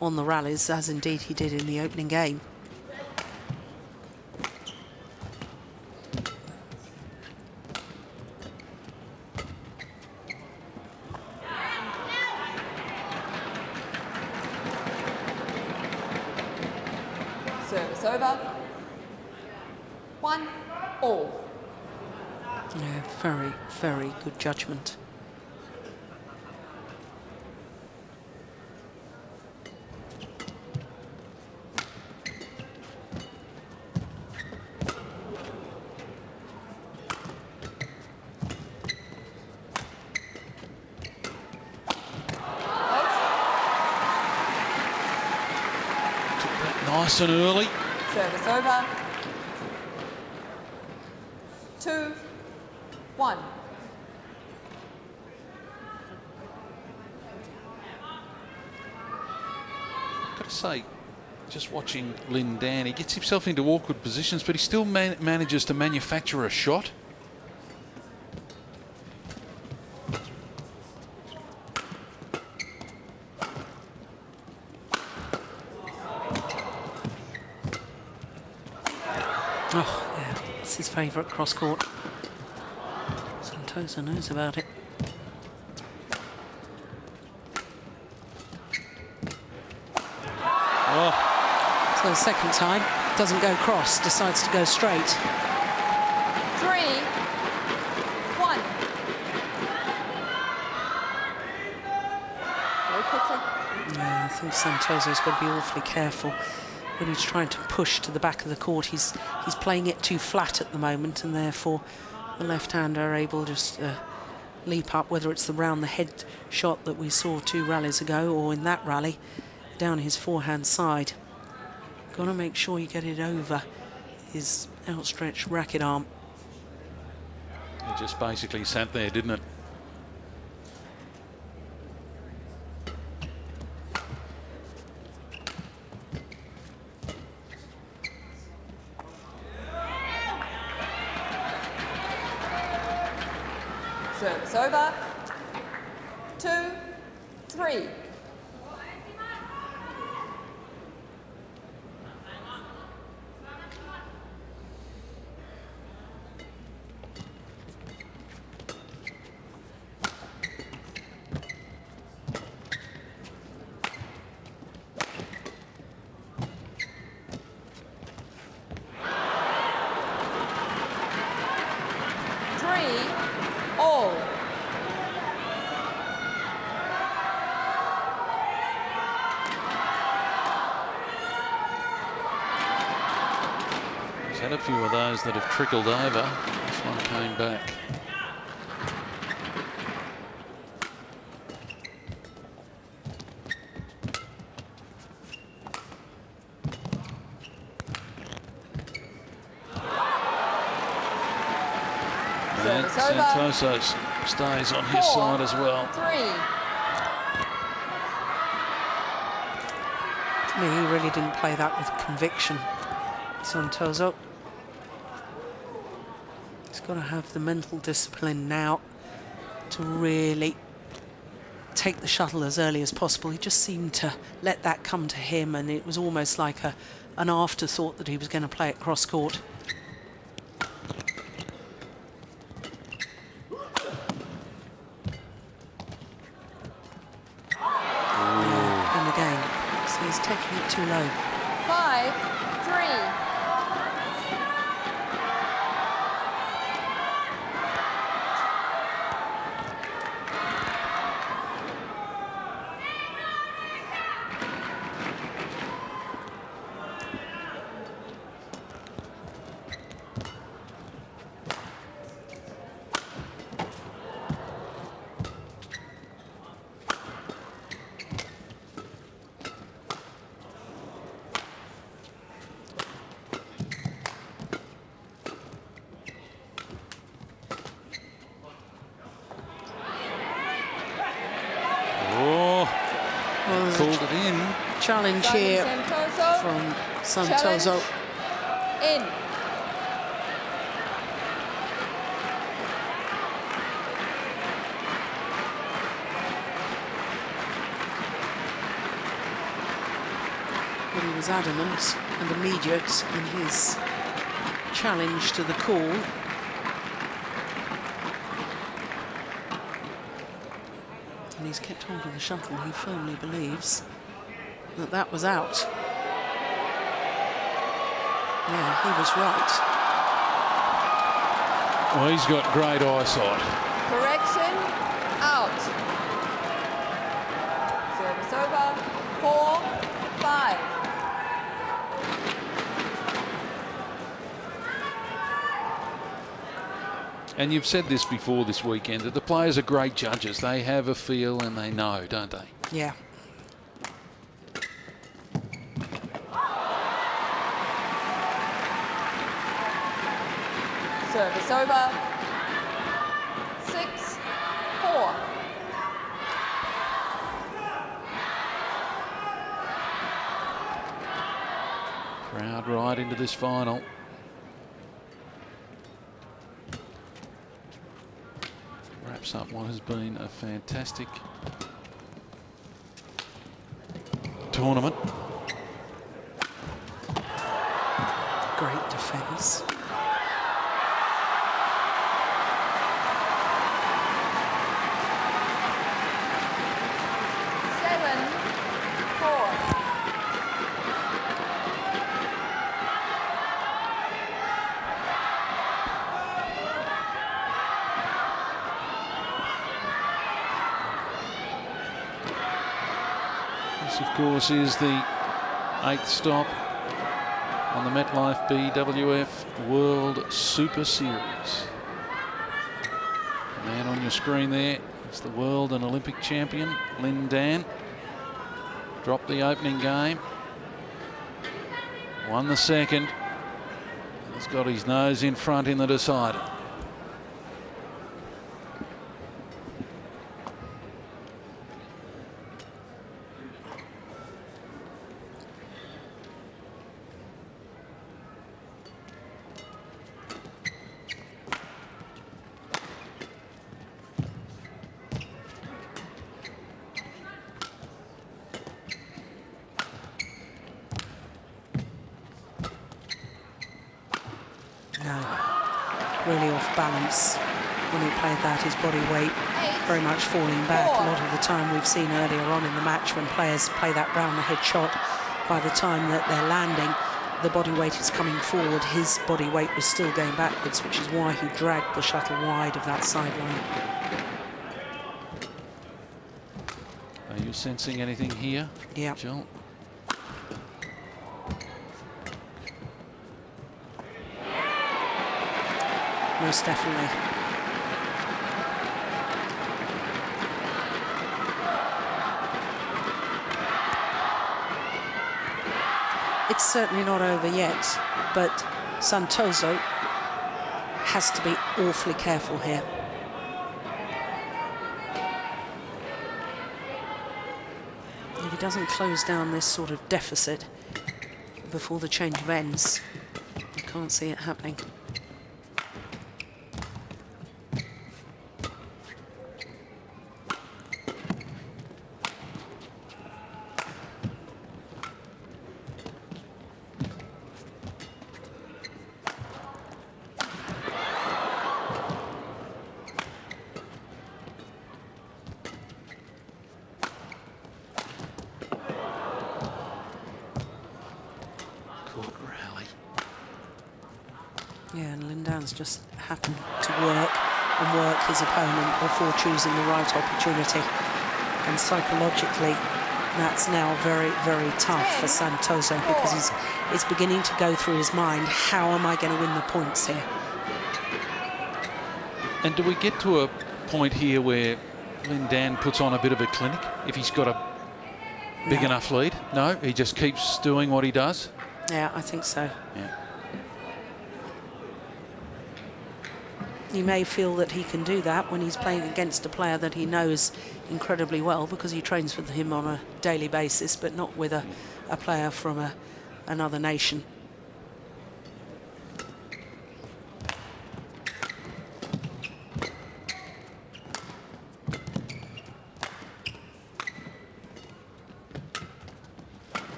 on the rallies, as indeed he did in the opening game. Service over. 1 all. Yeah, very, very good judgment. Nice and early. Service over. 2 1. Got to say, just watching Lin Dan, he gets himself into awkward positions, but he still manages to manufacture a shot. Oh, yeah, it's his favourite cross-court. Santoso knows about it. Oh, So the second time, doesn't go cross, decides to go straight. 3 1. Very quickly. Yeah, I think Santoso's got to be awfully careful when he's trying to push to the back of the court. He's playing it too flat at the moment, and therefore the left-hander are able to just leap up, whether it's the round the head shot that we saw 2 rallies ago, or in that rally, down his forehand side. Got to make sure you get it over his outstretched racket arm. it just basically sat there, didn't it? Service over. 2 3. All. He's had a few of those that have trickled over. This one came back. And Santoso stays on his side as well. 3. To me, he really didn't play that with conviction, Santoso. He's got to have the mental discipline now to really take the shuttle as early as possible. He just seemed to let that come to him, and it was almost like an afterthought that he was going to play it cross-court. In the game, so he's taking it too low. 5 Called it in. Challenge here Santoso. from Santoso. In. But he was adamant and immediate in his challenge to the call. And he's kept hold of the shuttle. He firmly believes that that was out. Yeah, he was right. Well, he's got great eyesight. Correction. Out. Service over. 4-5. And you've said this before this weekend, that the players are great judges. They have a feel and they know, don't they? Yeah. Service over. 6-4. Crowd right into this final. Wraps up what has been a fantastic tournament. Great defence. This, of course, is the 8th stop on the MetLife BWF World Super Series. The man on your screen there is the world and Olympic champion, Lin Dan. Dropped the opening game. Won the second. He's got his nose in front in the decider. Really off balance when he played that. His body weight very much falling back. A lot of the time we've seen earlier on in the match when players play that round the head shot, by the time that they're landing, the body weight is coming forward. His body weight was still going backwards, which is why he dragged the shuttle wide of that sideline. Are you sensing anything here, Yeah. Jill? Most definitely. It's certainly not over yet, but Santoso has to be awfully careful here. If he doesn't close down this sort of deficit before the change of ends, I can't see it happening. has just happened to work and work his opponent before choosing the right opportunity. And psychologically, that's now very, very tough for Santoso, because he's beginning to go through his mind, how am I going to win the points here? And do we get to a point here where Lin Dan puts on a bit of a clinic if he's got a big enough lead? No, he just keeps doing what he does? Yeah, I think so. Yeah. He may feel that he can do that when he's playing against a player that he knows incredibly well, because he trains with him on a daily basis, but not with a player from another nation.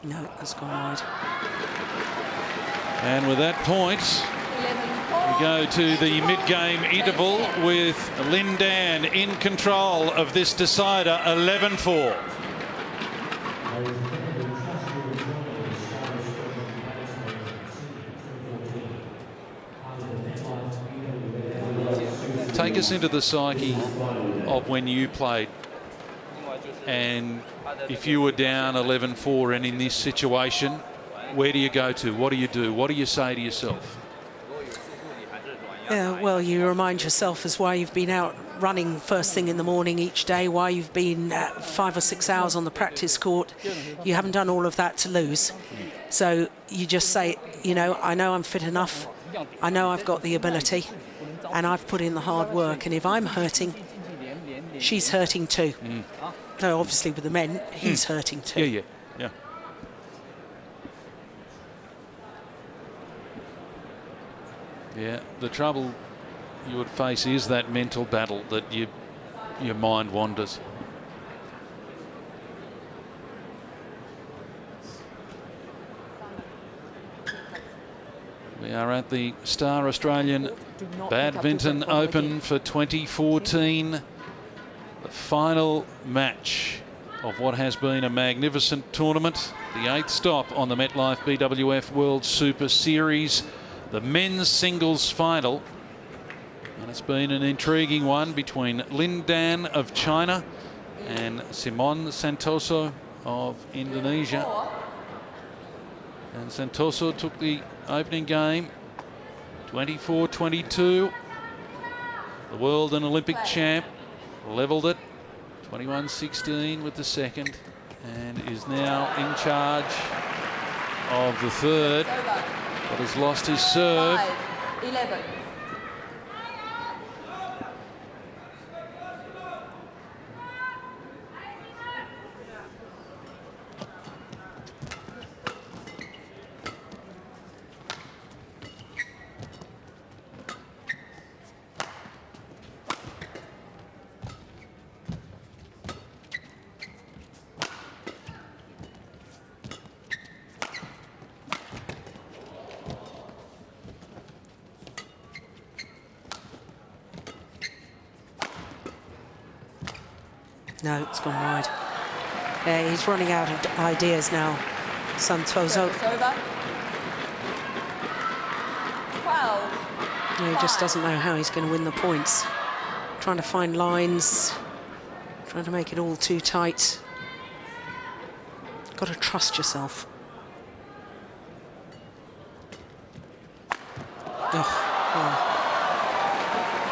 No, that's gone wide. And with that point, we go to the mid-game interval with Lin Dan in control of this decider, 11-4. Take us into the psyche of when you played, and if you were down 11-4 and in this situation, where do you go to? What do you do? What do you say to yourself? Yeah, well, you remind yourself as why you've been out running first thing in the morning each day, why you've been 5 or 6 hours on the practice court. You haven't done all of that to lose. So you just say, you know I'm fit enough. I know I've got the ability, and I've put in the hard work. And if I'm hurting, she's hurting too. So obviously with the men, he's hurting too. Yeah. Yeah, the trouble you would face is that mental battle that your mind wanders. We are at the Star Australian Badminton Open for 2014. The final match of what has been a magnificent tournament. The 8th stop on the MetLife BWF World Superseries. The men's singles final. And it's been an intriguing one between Lin Dan of China and Simon Santoso of Indonesia. And Santoso took the opening game, 24-22. The world and Olympic champ levelled it, 21-16 with the second, and is now in charge of the third, but has lost his serve. 5-11. No, it's gone wide. Yeah, he's running out of ideas now, Santoso. Service over. 12. He just doesn't know how he's going to win the points. Trying to find lines, trying to make it all too tight. Got to trust yourself. Oh,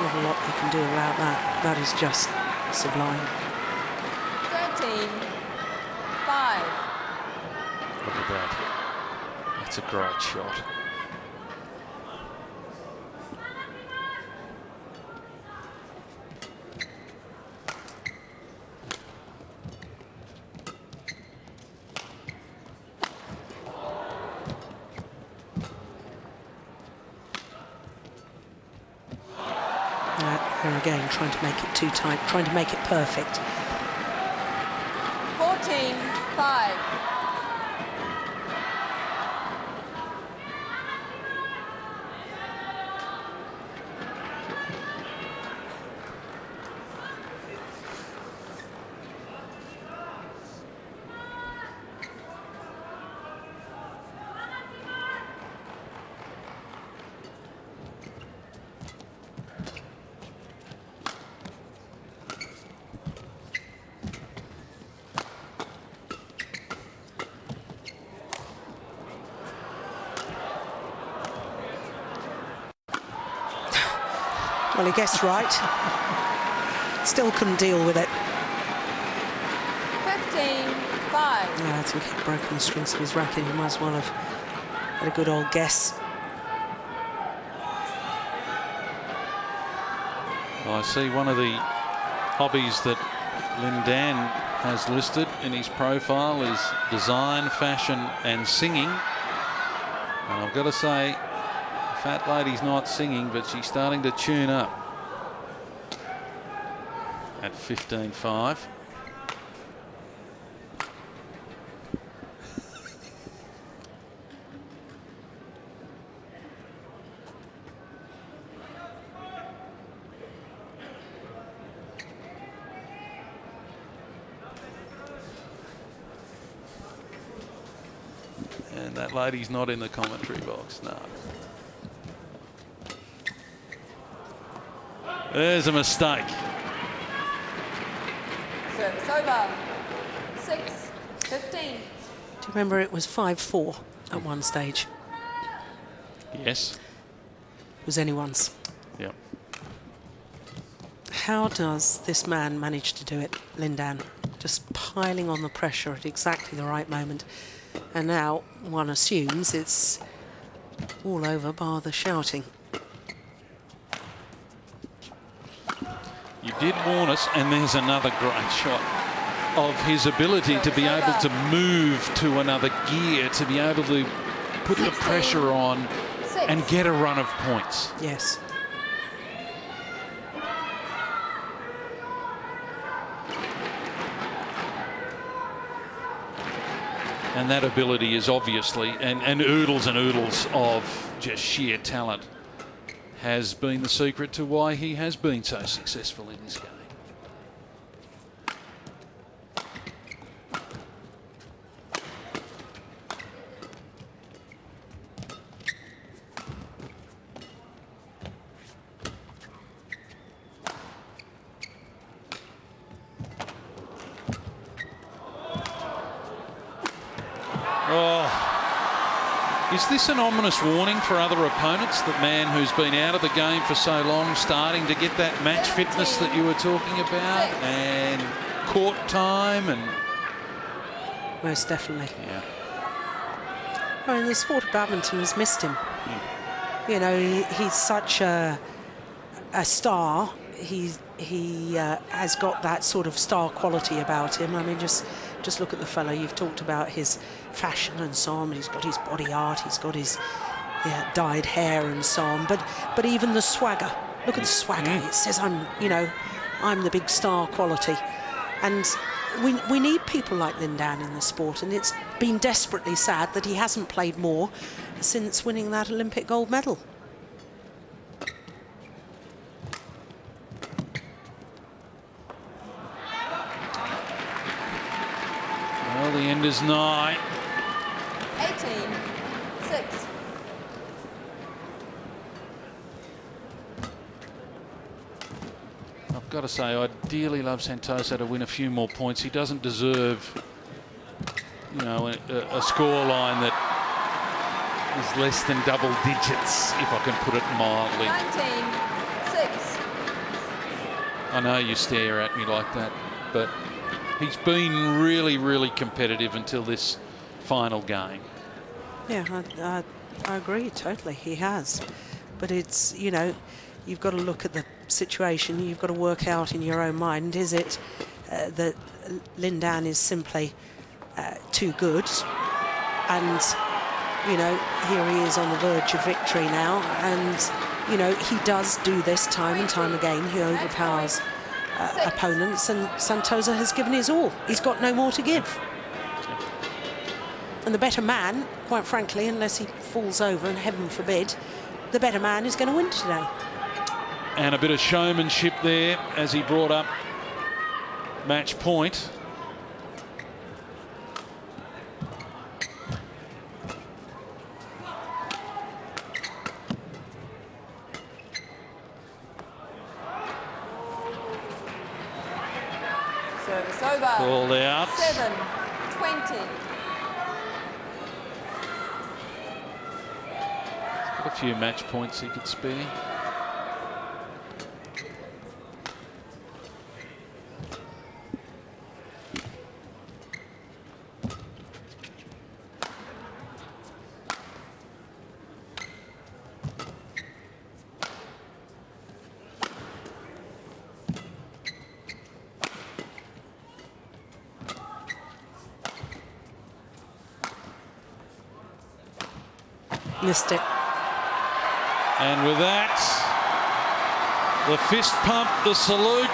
not a lot you can do about that. That is just sublime. 13-5. Look at that. That's a great shot. Here again, trying to make it too tight, trying to make it perfect. 14-5. Well, he guessed right. Still couldn't deal with it. 15-5. Yeah, I think he'd broken the strings of his racket. He might as well have had a good old guess. Well, I see one of the hobbies that Lin Dan has listed in his profile is design, fashion and singing. And I've got to say, the fat lady's not singing, but she's starting to tune up at 15-5. And that lady's not in the commentary box, no. There's a mistake. Service over. 6-15. Do you remember it was 5-4 at one stage? Yes. It was anyone's. Yep. How does this man manage to do it, Lin Dan? Just piling on the pressure at exactly the right moment. And now one assumes it's all over bar the shouting. You did warn us, and there's another great shot of his ability to be able to move to another gear, to be able to put the pressure on and get a run of points. Yes. And that ability is obviously, and oodles of just sheer talent has been the secret to why he has been so successful in this game. Is this an ominous warning for other opponents? The man who's been out of the game for so long starting to get that match fitness that you were talking about, and court time, and Most definitely. yeah. I mean, the sport of badminton has missed him. You know, he's such a star. He has got that sort of star quality about him. I mean, just look at the fellow. You've talked about his fashion and so on. He's got his body art. He's got his dyed hair and so on. But even the swagger. Look at the swagger. It says I'm the big star quality. And we need people like Lin Dan in the sport. And it's been desperately sad that he hasn't played more since winning that Olympic gold medal. Well, the end is nigh. 18-6. I've got to say, I dearly love Santoso to win a few more points. He doesn't deserve, you know, a score line that is less than double digits, if I can put it mildly. 19-6. I know you stare at me like that, but he's been really, really competitive until this final game. Yeah, I agree totally. He has, but it's, you know, you've got to look at the situation. You've got to work out in your own mind: is it that Lin Dan is simply too good, and you know, here he is on the verge of victory now, and you know, he does do this time and time again. He overpowers opponents, and Santoso has given his all. He's got no more to give. And the better man, quite frankly, unless he falls over, and heaven forbid, the better man is going to win today. And a bit of showmanship there as he brought up match point. Service over. Called out. 7-20. Got a few match points he could spare. Missed it. And with that, the fist pump, the salute,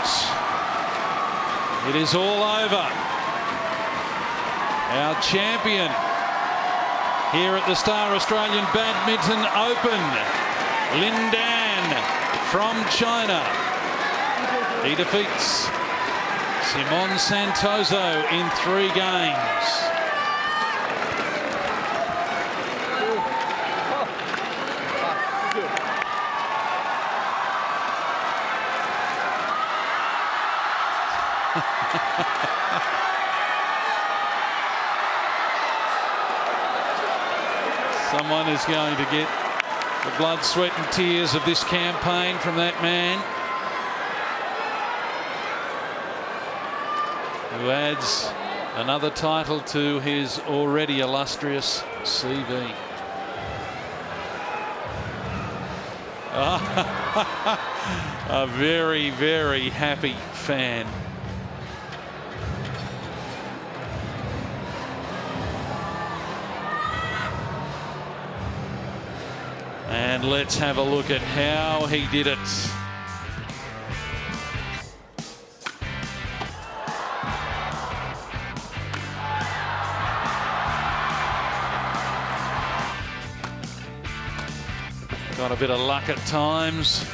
it is all over. Our champion here at the Star Australian Badminton Open, Lin Dan from China. He defeats Simon Santoso in 3 games. Someone is going to get the blood, sweat and tears of this campaign from that man, who adds another title to his already illustrious CV. A very, very happy fan. And let's have a look at how he did it. Got a bit of luck at times.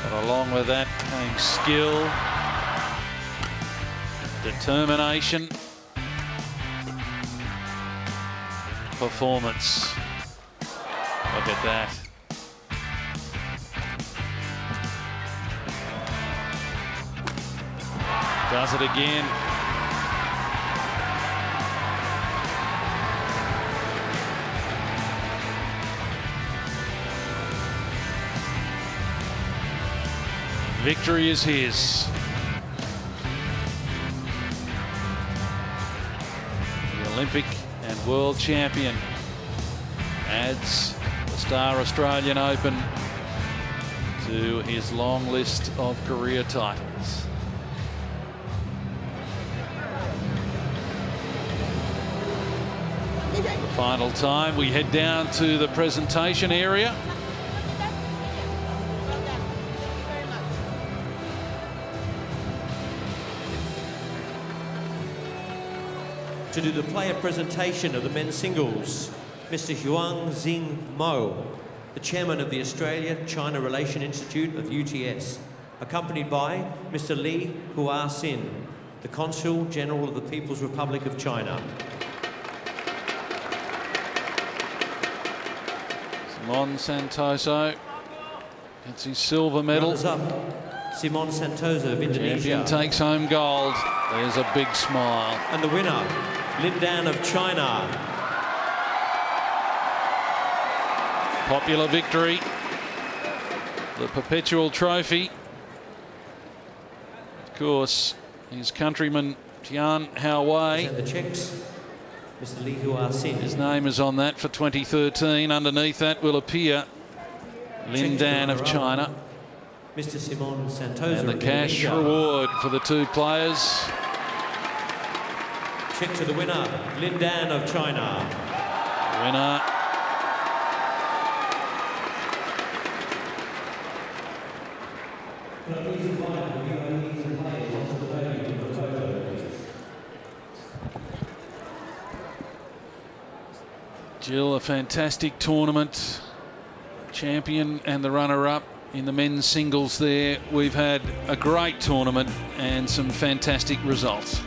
But along with that came skill, determination, performance. Look at that. Does it again. Victory is his. The Olympic and world champion adds the Star Australian Open to his long list of career titles. For the final time, we head down to the presentation area. To do the player presentation of the men's singles, Mr. Huang Xing Mo, the chairman of the Australia-China Relation Institute of UTS, accompanied by Mr. Li Hua-Sin, the Consul General of the People's Republic of China. Simon Santoso gets his silver medal. Runners up, Simon Santoso of Indonesia. Champion takes home gold. There's a big smile. And the winner, Lin Dan of China. Popular victory. The perpetual trophy. Of course, his countryman Tian Hao Wei. And the Czechs, Mr. Li Hua-Sin. His name is on that for 2013. Underneath that will appear Lin Dan of China. Mr. Simon Santoso. And the cash reward for the 2 players. Check to the winner, Lin Dan of China. Winner. Jill, a fantastic tournament. Champion and the runner-up in the men's singles there. We've had a great tournament and some fantastic results.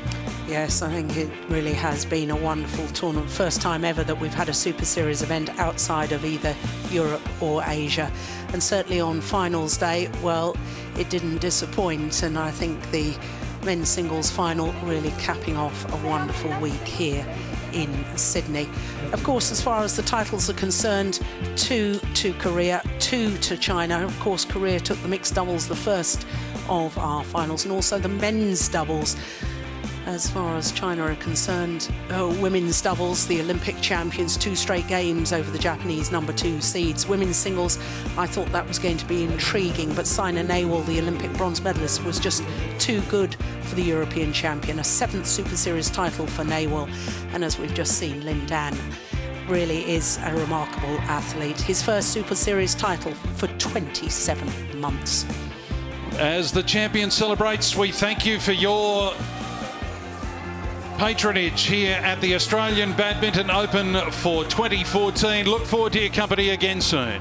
Yes, I think it really has been a wonderful tournament. First time ever that we've had a Super Series event outside of either Europe or Asia. And certainly on finals day, well, it didn't disappoint. And I think the men's singles final really capping off a wonderful week here in Sydney. Of course, as far as the titles are concerned, 2 to Korea, 2 to China. Of course, Korea took the mixed doubles, the first of our finals, and also the men's doubles. as far as China are concerned. Women's doubles, the Olympic champions, 2 straight games over the Japanese #2 seeds. Women's singles, I thought that was going to be intriguing, but Saina Nehwal, the Olympic bronze medalist, was just too good for the European champion. A 7th Super Series title for Nehwal, and as we've just seen, Lin Dan really is a remarkable athlete. His first Super Series title for 27 months. As the champion celebrates, we thank you for your patronage here at the Australian Badminton Open for 2014. Look forward to your company again soon.